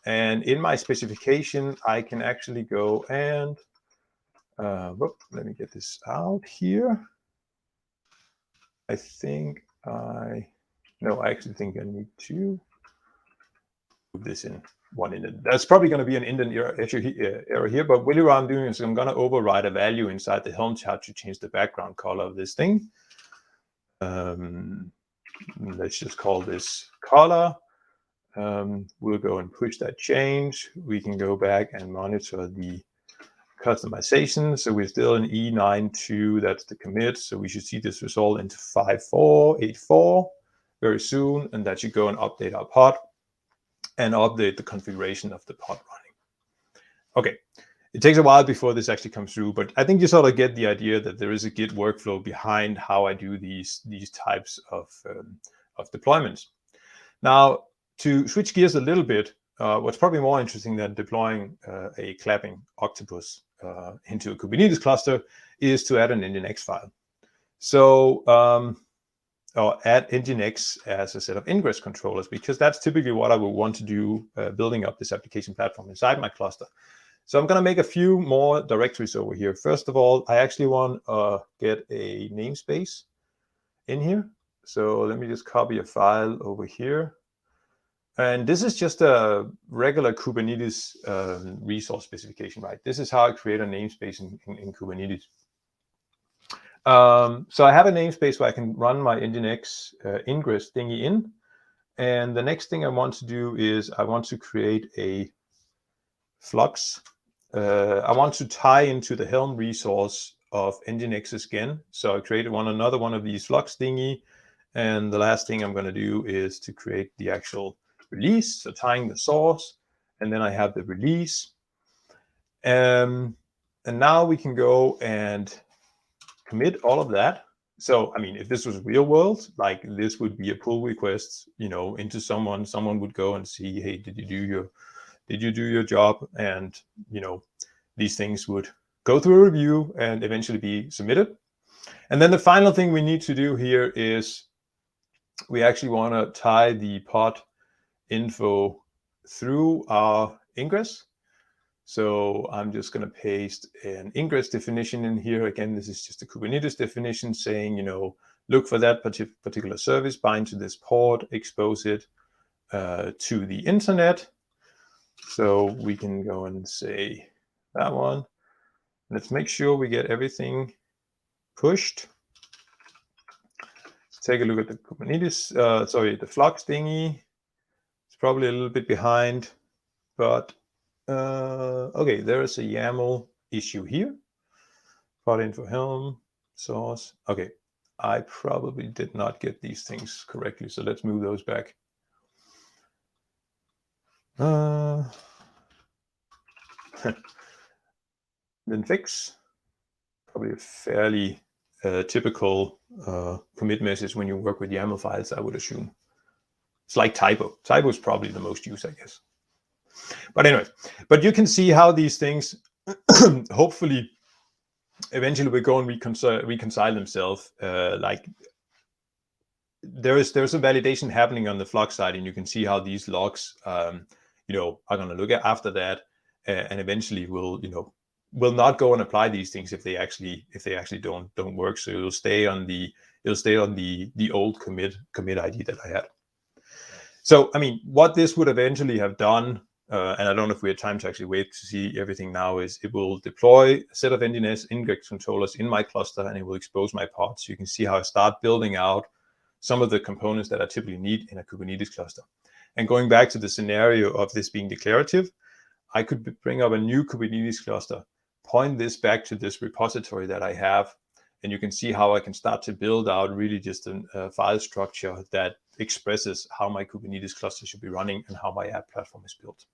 and in my specification, I can actually go and, let me get this out here. I actually think I need to move this in one indent. That's probably going to be an indent error here, but really what I'm doing is I'm going to override a value inside the Helm chart to change the background color of this thing. Let's just call this color. We'll go and push that change. We can go back and monitor the customization. So we're still in E92, that's the commit. So we should see this result into 5484 very soon. And that should go and update our pod and update the configuration of the pod running. Okay, it takes a while before this actually comes through, but I think you sort of get the idea that there is a Git workflow behind how I do these types of deployments. Now, to switch gears a little bit, what's probably more interesting than deploying a clapping octopus into a Kubernetes cluster is to add an Nginx file. So, or add Nginx as a set of ingress controllers, because that's typically what I would want to do building up this application platform inside my cluster. So I'm going to make a few more directories over here. First of all, I actually want to get a namespace in here. So let me just copy a file over here. And this is just a regular Kubernetes resource specification, right? This is how I create a namespace in Kubernetes. So I have a namespace where I can run my Nginx ingress thingy in. And the next thing I want to do is I want to create a Flux. I want to tie into the Helm resource of Nginx again. So I created another one of these Flux thingy. And the last thing I'm going to do is to create the actual release, so tying the source, and then I have the release. And now we can go and commit all of that. So, I mean, if this was real world, like this would be a pull request, into someone would go and see, hey, did you do your job? And, these things would go through a review and eventually be submitted. And then the final thing we need to do here is we actually want to tie the pod info through our ingress. So I'm just going to paste an ingress definition in here. Again, this is just a Kubernetes definition saying, look for that particular service, bind to this port, expose it to the internet. So we can go and say that one. Let's make sure we get everything pushed. Let's take a look at the Kubernetes, the Flux thingy. It's probably a little bit behind, but okay, there is a YAML issue here. Pod info Helm source. Okay, I probably did not get these things correctly, so let's move those back. Then fix. Probably a fairly typical commit message when you work with YAML files, I would assume. It's like typo. Typo is probably the most used, I guess. But anyway, but you can see how these things hopefully eventually will go and reconcile themselves. Like there's a validation happening on the Flux side, and you can see how these logs, are going to look after that, and eventually will not go and apply these things if they actually don't work. So it'll stay on the old commit ID that I had. So, I mean, what this would eventually have done, and I don't know if we have time to actually wait to see everything now, is it will deploy a set of Nginx ingress controllers in my cluster, and it will expose my pods. So you can see how I start building out some of the components that I typically need in a Kubernetes cluster. And going back to the scenario of this being declarative, I could bring up a new Kubernetes cluster, point this back to this repository that I have, And you can see how I can start to build out really just a file structure that expresses how my Kubernetes cluster should be running and how my app platform is built.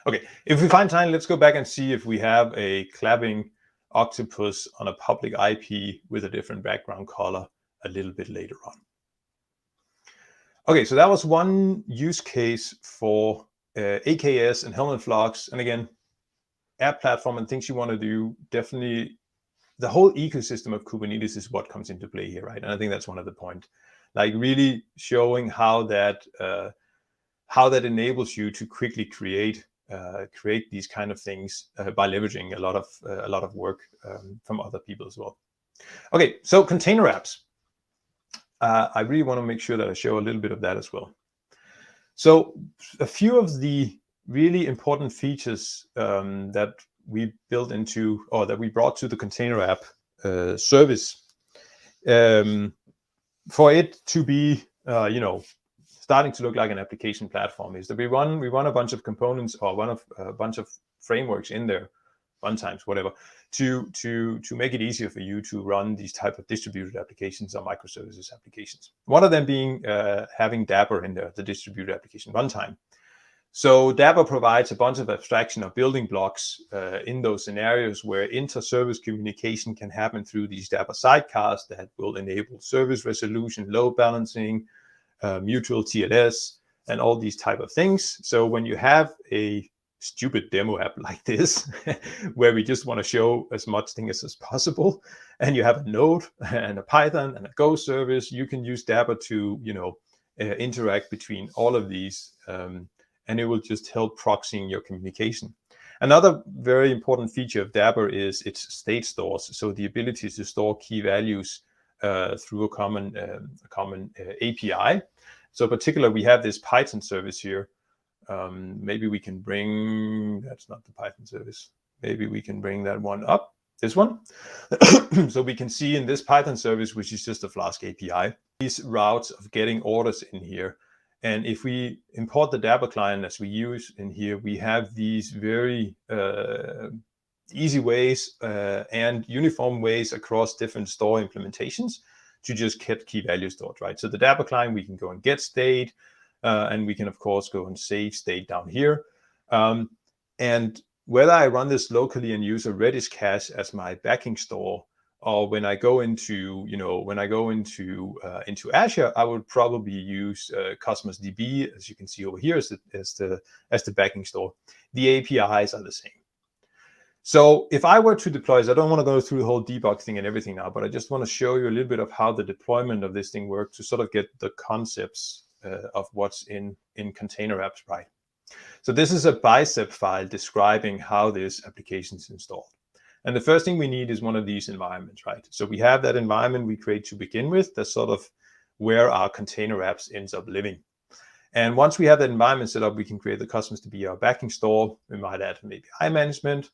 Okay, if we find time, let's go back and see if we have a clapping octopus on a public IP with a different background color a little bit later on. Okay, so that was one use case for AKS and Helm and Flux. And again, app platform and things you want to do, definitely the whole ecosystem of Kubernetes is what comes into play here, right? And I think that's one of the points, like really showing how that enables you to quickly create these kind of things by leveraging a lot of work from other people as well. Okay, so container apps. I really want to make sure that I show a little bit of that as well. So a few of the really important features that we built into, or that we brought to the container app service for it to be, starting to look like an application platform, is that we run a bunch of components or a bunch of frameworks in there, runtimes, whatever, to make it easier for you to run these type of distributed applications or microservices applications. One of them being having Dapr in there, the distributed application runtime. So Dapr provides a bunch of abstraction of building blocks in those scenarios where inter-service communication can happen through these Dapr sidecars that will enable service resolution, load balancing, mutual TLS, and all these type of things. So when you have a stupid demo app like this, where we just want to show as much things as possible, and you have a Node and a Python and a Go service, you can use Dapr to interact between all of these, and it will just help proxying your communication. Another very important feature of Dapr is its state stores, so the ability to store key values through a common API. So particularly, we have this Python service here. Maybe we can bring, that's not the Python service. Maybe we can bring that one up, this one. So we can see in this Python service, which is just a Flask API, these routes of getting orders in here. And if we import the Dapr client as we use in here, we have these very easy ways and uniform ways across different store implementations to just get key values stored, right? So the Dapr client, we can go and get state, and we can, of course, go and save state down here. And whether I run this locally and use a Redis cache as my backing store, or when I go into, into Azure, I would probably use Cosmos DB, as you can see over here, as the backing store. The APIs are the same. So if I were to deploy this, I don't want to go through the whole debug thing and everything now, but I just want to show you a little bit of how the deployment of this thing works to sort of get the concepts of what's in container apps right. So this is a bicep file describing how this application is installed. And the first thing we need is one of these environments, right? So we have that environment we create to begin with. That's sort of where our container apps ends up living. And once we have that environment set up, we can create the Cosmos to be our backing store. We might add maybe iManagement.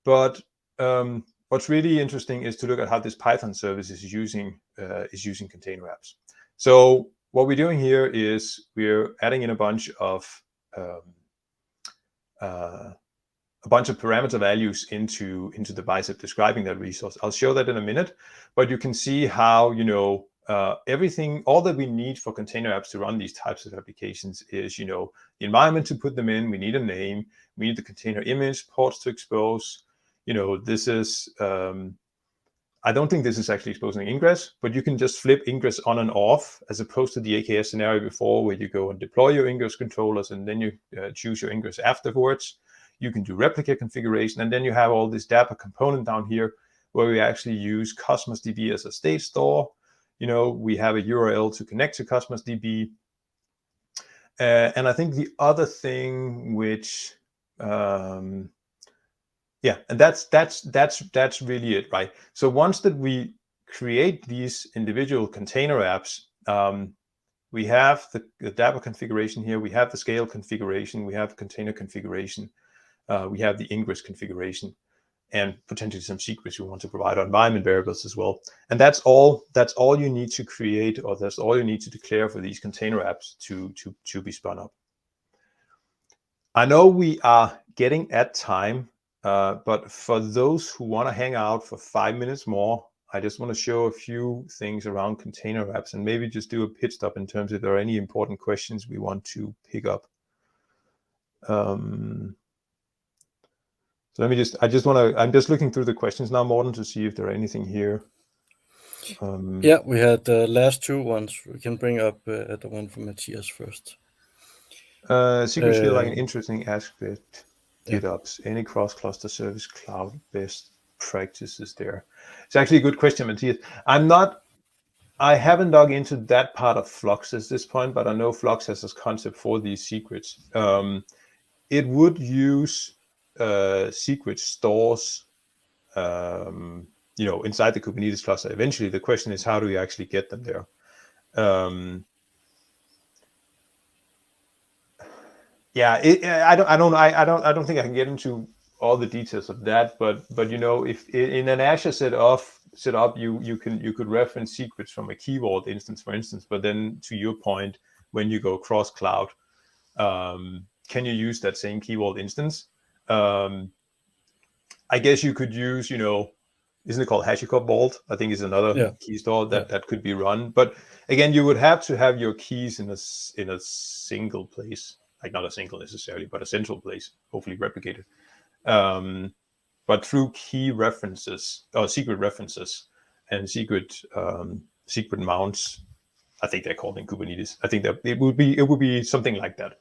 But what's really interesting is to look at how this Python service is using container apps. So what we're doing here is we're adding in a bunch of parameter values into the bicep describing that resource. I'll show that in a minute, but you can see how everything, all that we need for container apps to run these types of applications is the environment to put them in. We need a name. We need the container image, ports to expose. This is, I don't think this is actually exposing ingress, but you can just flip ingress on and off as opposed to the AKS scenario before where you go and deploy your ingress controllers and then you choose your ingress afterwards. You can do replica configuration, and then you have all this Dapr component down here where we actually use Cosmos DB as a state store. We have a URL to connect to Cosmos DB. And I think the other thing which, and that's really it, right? So once that we create these individual container apps, we have the Dapr configuration here, we have the scale configuration, we have the container configuration, we have the ingress configuration, and potentially some secrets we want to provide, or environment variables as well. And that's all you need to create, or that's all you need to declare for these container apps to be spun up. I know we are getting at time, But for those who want to hang out for 5 minutes more, I just want to show a few things around container apps and maybe just do a pit stop in terms of if there are any important questions we want to pick up. So I'm just looking through the questions now, Morten, to see if there are anything here. Yeah, we had the last two ones. We can bring up the one from Matthias first. Secrets feel like an interesting aspect. GitOps, any cross-cluster service cloud best practices there? It's actually a good question, Matthias. I haven't dug into that part of Flux at this point, but I know Flux has this concept for these secrets. It would use secret stores, inside the Kubernetes cluster. Eventually, the question is, how do you actually get them there? I don't think I can get into all the details of that, but if in an Azure setup, you could reference secrets from a key vault instance, for instance. But then, to your point, when you go cross cloud, can you use that same key vault instance? I guess you could use, isn't it called HashiCorp Vault? I think is another key store that could be run. But again, you would have to have your keys in a single place. Like not a single necessarily, but a central place, hopefully replicated. But through key references or secret references and secret mounts, I think they're called in Kubernetes. I think that it would be something like that.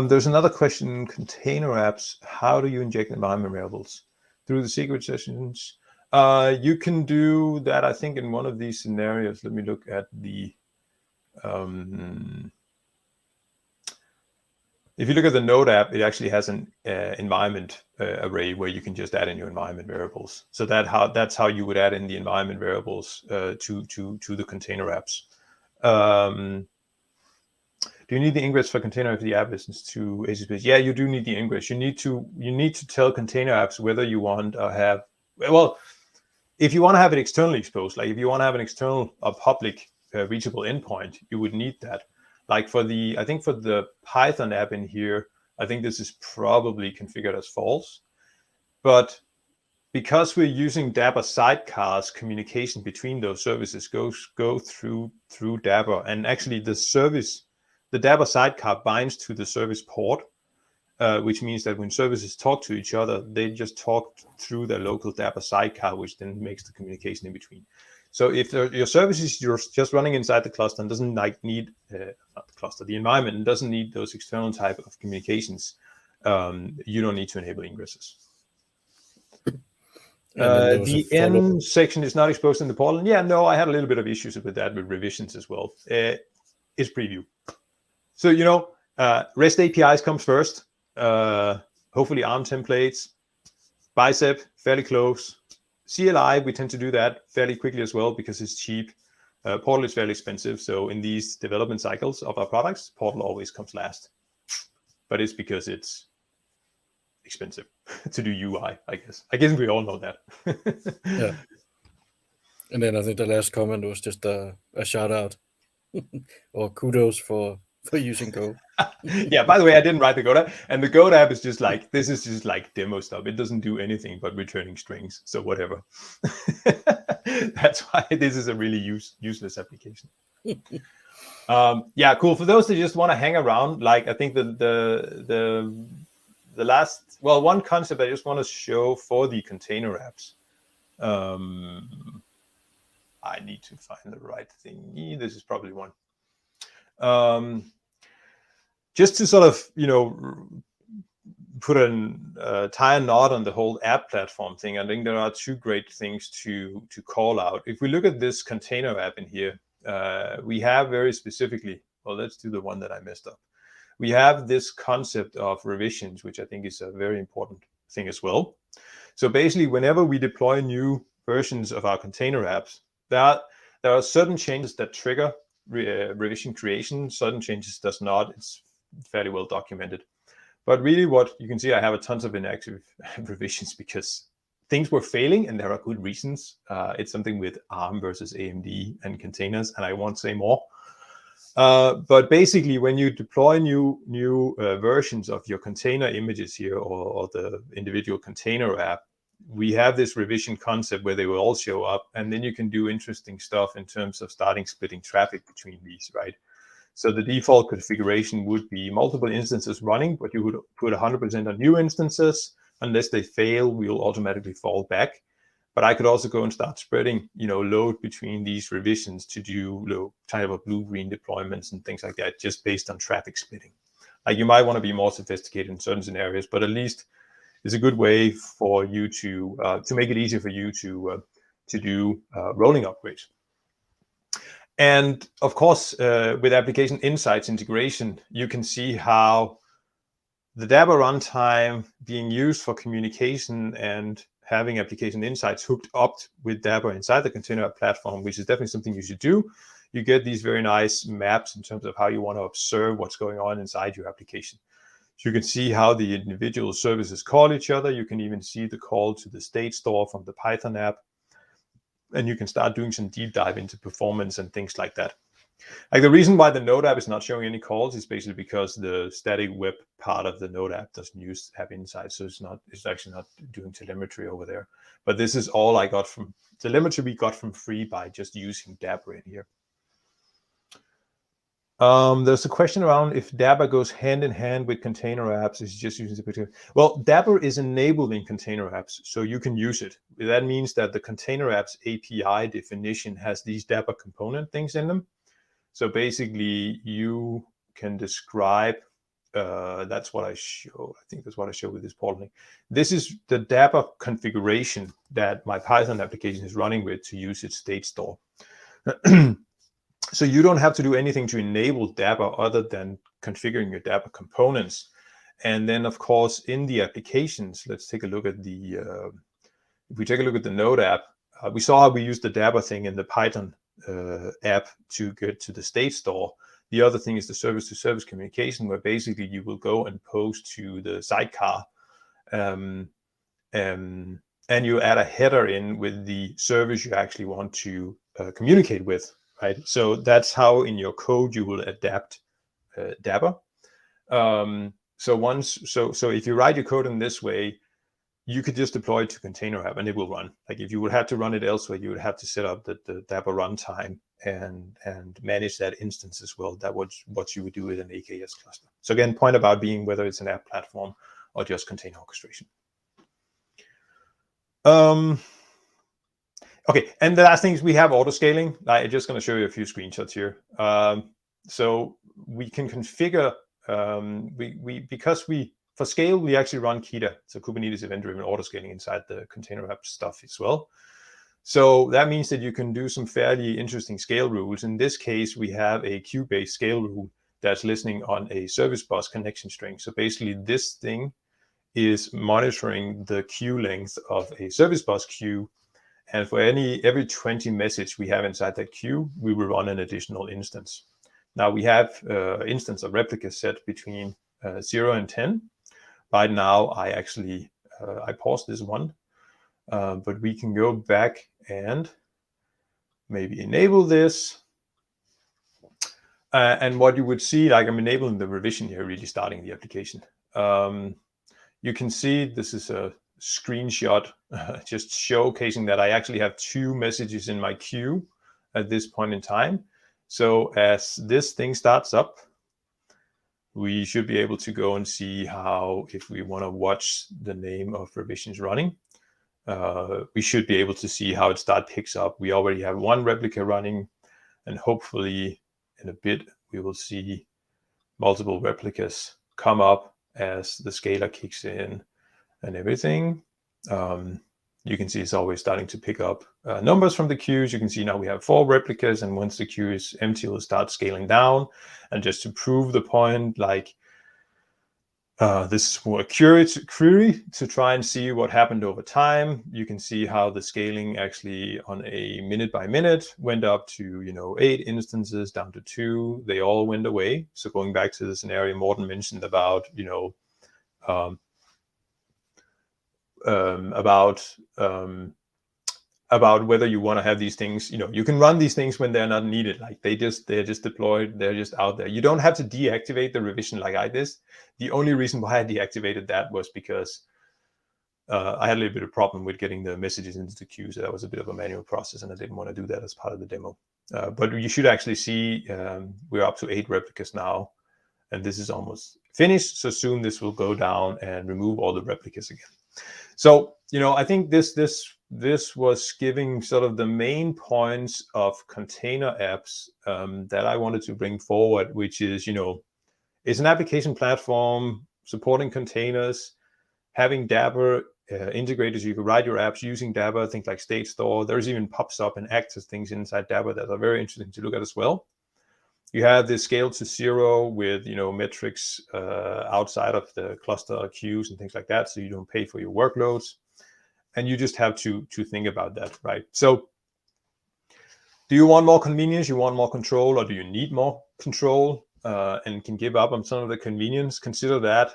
There's another question: container apps. How do you inject environment variables through the secret sessions? You can do that, I think, in one of these scenarios. Let me look at the. If you look at the Node app, it actually has an environment array where you can just add in your environment variables. So that's how you would add in the environment variables to the container apps. Do you need the ingress for container if the app listens to ACSpace? Yeah, you do need the ingress. You need to tell container apps whether you want to have, well, if you want to have it externally exposed, like if you want to have an external or public reachable endpoint, you would need that. Like for the Python app in here, I think this is probably configured as false. But because we're using Dapper sidecars, communication between those services go through Dapper, and actually the Dapper sidecar binds to the service port, which means that when services talk to each other, they just talk through their local Dapper sidecar, which then makes the communication in between. So if your service is just running inside the cluster and doesn't need not the cluster, the environment, and doesn't need those external type of communications, you don't need to enable ingresses. The end section is not exposed in the portal. Yeah, no, I had a little bit of issues with that with revisions as well. It's preview. So, REST APIs comes first. Hopefully ARM templates, Bicep, fairly close. CLI, we tend to do that fairly quickly as well because it's cheap. Portal is fairly expensive. So in these development cycles of our products, Portal always comes last. But it's because it's expensive to do UI, I guess. I guess we all know that. Yeah. And then I think the last comment was just a shout out or kudos for using Go. Yeah, by the way, I didn't write the Go app, and the Go app is just like, this is just like demo stuff. It doesn't do anything but returning strings, so whatever. That's why this is a really useless application. Yeah, cool. For those that just want to hang around, like I think the last, well, one concept I just want to show for the container apps. I need to find the right thing. This is probably one. Just to sort of, put tie a knot on the whole app platform thing, I think there are two great things to call out. If we look at this container app in here, we have very specifically, well, let's do the one that I messed up. We have this concept of revisions, which I think is a very important thing as well. So basically, whenever we deploy new versions of our container apps, there are certain changes that trigger revision creation, certain changes does not. It's fairly well documented. But really what you can see, I have a tons of inactive revisions because things were failing and there are good reasons. It's something with ARM versus AMD and containers, and I won't say more. But basically, when you deploy new versions of your container images here, or the individual container app, we have this revision concept where they will all show up, and then you can do interesting stuff in terms of starting splitting traffic between these, right? So the default configuration would be multiple instances running, but you would put 100% on new instances. Unless they fail, we will automatically fall back. But I could also go and start spreading, load between these revisions to do kind of a blue-green deployments and things like that, just based on traffic splitting. Like, you might want to be more sophisticated in certain scenarios, but at least it's a good way for you to make it easier for you to do rolling upgrades. And of course, with Application Insights integration, you can see how the Dapper runtime being used for communication and having Application Insights hooked up with Dapper inside the container platform, which is definitely something you should do. You get these very nice maps in terms of how you want to observe what's going on inside your application. So you can see how the individual services call each other. You can even see the call to the state store from the Python app. And you can start doing some deep dive into performance and things like that. Like, the reason why the Node app is not showing any calls is basically because the static web part of the Node app doesn't have insights, so it's actually not doing telemetry over there. But this is all I got from telemetry we got from free by just using Dapper in here. There's a question around if Dapper goes hand in hand with container apps. Is just using the particular. Well, Dapper is enabling container apps, so you can use it. That means that the container apps API definition has these Dapper component things in them. So basically, you can describe, that's what I show. I think that's what I show with this portal link. This is the Dapper configuration that my Python application is running with to use its state store. So you don't have to do anything to enable Dapper other than configuring your Dapper components. And then, of course, in the applications, let's take a look at the, if we take a look at the Node app, we saw how we used the Dapper thing in the Python app to get to the state store. The other thing is the service-to-service communication, where basically you will go and post to the sidecar, and you add a header in with the service you actually want to communicate with, right? So that's how in your code you will adapt Dapper. So if you write your code in this way, you could just deploy it to container app and it will run. Like, if you would have to run it elsewhere, you would have to set up the Dapper runtime and manage that instance as well. That was what you would do with an AKS cluster. So again, point about being whether it's an app platform or just container orchestration. Okay, and the last thing is we have auto scaling. I'm just going to show you a few screenshots here. So we can configure, for scale, we actually run Kita, so Kubernetes event-driven auto-scaling inside the container app stuff as well. So that means that you can do some fairly interesting scale rules. In this case, we have a queue-based scale rule that's listening on a service bus connection string. So basically, this thing is monitoring the queue length of a service bus queue. And for every 20 message we have inside that queue, we will run an additional instance. Now, we have instance of replicas set between 0 and 10. Right now, I paused this one, but we can go back and maybe enable this. And what you would see, like, I'm enabling the revision here, really starting the application. You can see this is a screenshot just showcasing that I actually have 2 messages in my queue at this point in time. So as this thing starts up, we should be able to go and see how, if we want to watch the name of revisions running, we should be able to see how it picks up. We already have 1 replica running, and hopefully in a bit we will see multiple replicas come up as the scaler kicks in and everything. You can see it's always starting to pick up numbers from the queues. You can see now we have 4 replicas, and once the queue is empty, we'll start scaling down. And just to prove the point, like, this is more a query to try and see what happened over time. You can see how the scaling actually on a minute by minute went up to 8 instances down to 2. They all went away. So going back to the scenario Morten mentioned about about whether you want to have these things. You can run these things when they're not needed. Like they're just deployed. They're just out there. You don't have to deactivate the revision like I did. The only reason why I deactivated that was because I had a little bit of problem with getting the messages into the queue. So that was a bit of a manual process, and I didn't want to do that as part of the demo. But you should actually see we're up to 8 replicas now, and this is almost finished. So soon this will go down and remove all the replicas again. So, I think this was giving sort of the main points of container apps that I wanted to bring forward, which is, it's an application platform supporting containers, having Dapper integrated so you can write your apps using Dapper, things like State Store. There's even pops up and access things inside Dapper that are very interesting to look at as well. You have this scale to 0 with, metrics outside of the cluster queues and things like that, so you don't pay for your workloads. And you just have to think about that, right? So do you want more convenience? You want more control, or do you need more control and can give up on some of the convenience? Consider that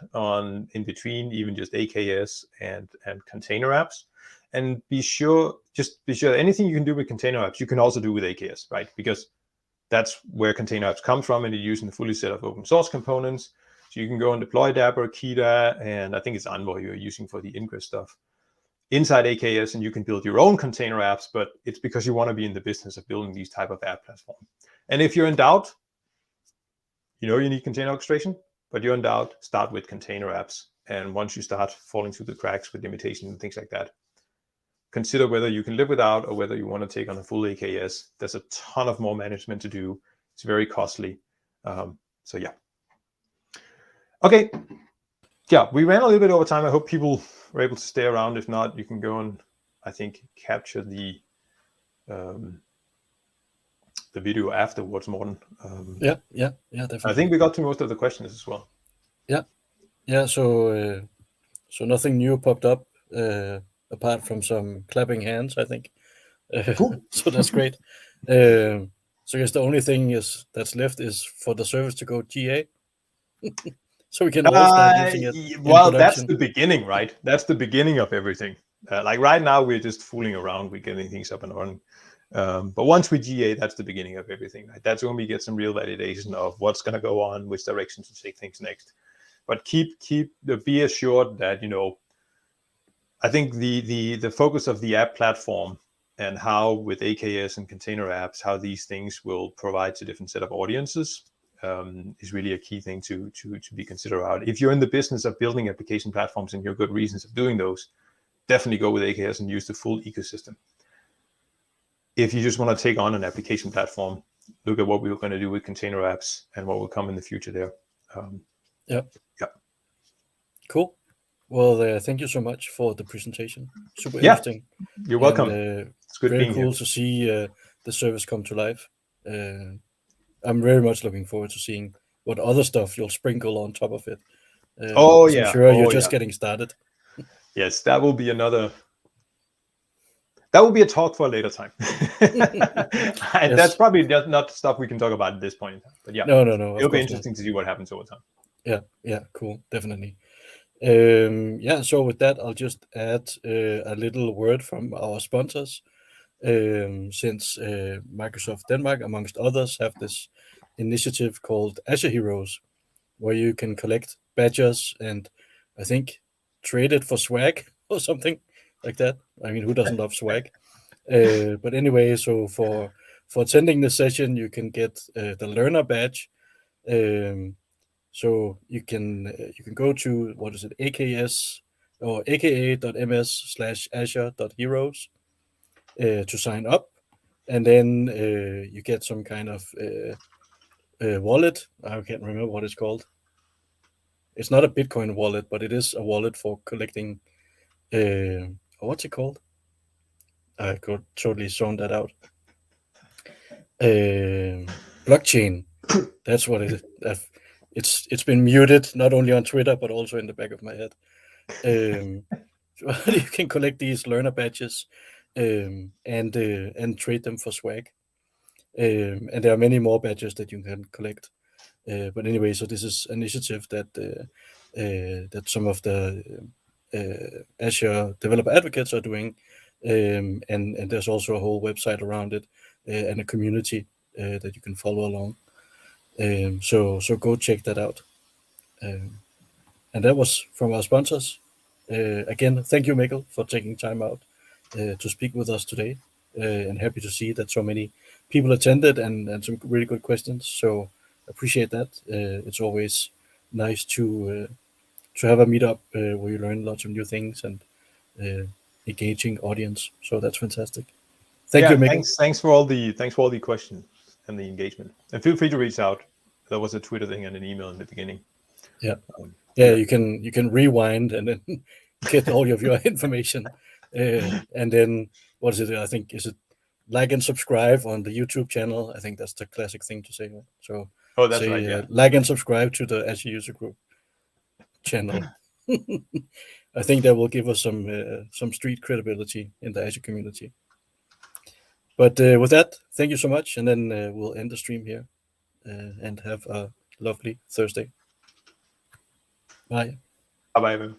in between even just AKS and container apps. And be sure anything you can do with container apps, you can also do with AKS, right? Because that's where container apps come from, and you're using the fully set of open source components. So you can go and deploy Dapper, Kita, and I think it's Envoy you're using for the Ingress stuff inside AKS, and you can build your own container apps, but it's because you want to be in the business of building these type of app platforms. And if you're in doubt, you need container orchestration, but you're in doubt, start with container apps. And once you start falling through the cracks with limitations and things like that, consider whether you can live without or whether you want to take on a full AKS. There's a ton of more management to do. It's very costly. So yeah. Okay. Yeah, we ran a little bit over time. I hope people were able to stay around. If not, you can go and, I think, capture the video afterwards, Morten. Yeah, definitely. I think we got to most of the questions as well. Yeah. So nothing new popped up apart from some clapping hands, I think. Cool. So that's great. So I guess the only thing that's left is for the service to go GA. So we can all start using it. Well, that's the beginning, right? That's the beginning of everything. Like right now, we're just fooling around. We're getting things up and running. But once we GA, that's the beginning of everything. Right? That's when we get some real validation of what's going to go on, which direction to take things next. But be assured that I think the focus of the app platform and how with AKS and container apps, how these things will provide to different set of audiences is really a key thing to be considered out. If you're in the business of building application platforms and you have good reasons of doing those, definitely go with AKS and use the full ecosystem. If you just want to take on an application platform, look at what we were going to do with container apps and what will come in the future there. Yeah. Cool. Well, thank you so much for the presentation. Super interesting. You're welcome. It's good being cool here. To see the service come to life. I'm very much looking forward to seeing what other stuff you'll sprinkle on top of it. I'm sure you're just getting started. Yes, that will be a talk for a later time. And that's probably not stuff we can talk about at this point in time. But yeah, no. It'll be interesting to see what happens over time. Yeah, cool, definitely. So with that, I'll just add a little word from our sponsors. Since Microsoft Denmark, amongst others, have this initiative called Azure Heroes, where you can collect badges and I think trade it for swag or something like that. I mean, who doesn't love swag? But anyway, so for attending the session, you can get the learner badge. So you can go to, what is it, AKS or aka.ms/azure.heroes to sign up, and then you get some kind of wallet. I can't remember what it's called. It's not a Bitcoin wallet, but it is a wallet for collecting. What's it called? I could totally zone that out. Blockchain. That's what it is. It's been muted not only on Twitter but also in the back of my head. So you can collect these learner badges and trade them for swag. And there are many more badges that you can collect. But anyway, so this is an initiative that some of the Azure developer advocates are doing and there's also a whole website around it and a community that you can follow along. So go check that out. And that was from our sponsors. Again, thank you, Mikkel, for taking time out to speak with us today. And happy to see that so many people attended and some really good questions. So appreciate that. It's always nice to have a meetup where you learn lots of new things and engaging audience. So that's fantastic. Thank you, Mikkel. Thanks for all the questions and the engagement. And feel free to reach out. There was a Twitter thing and an email in the beginning. Yeah. You can rewind and then get all of your information. And then what is it? I think is it like and subscribe on the YouTube channel. I think that's the classic thing to say. So that's right. Yeah. Like and subscribe to the Azure User Group channel. I think that will give us some street credibility in the Azure community. But with that, thank you so much, and then we'll end the stream here and have a lovely Thursday. Bye. Bye-bye.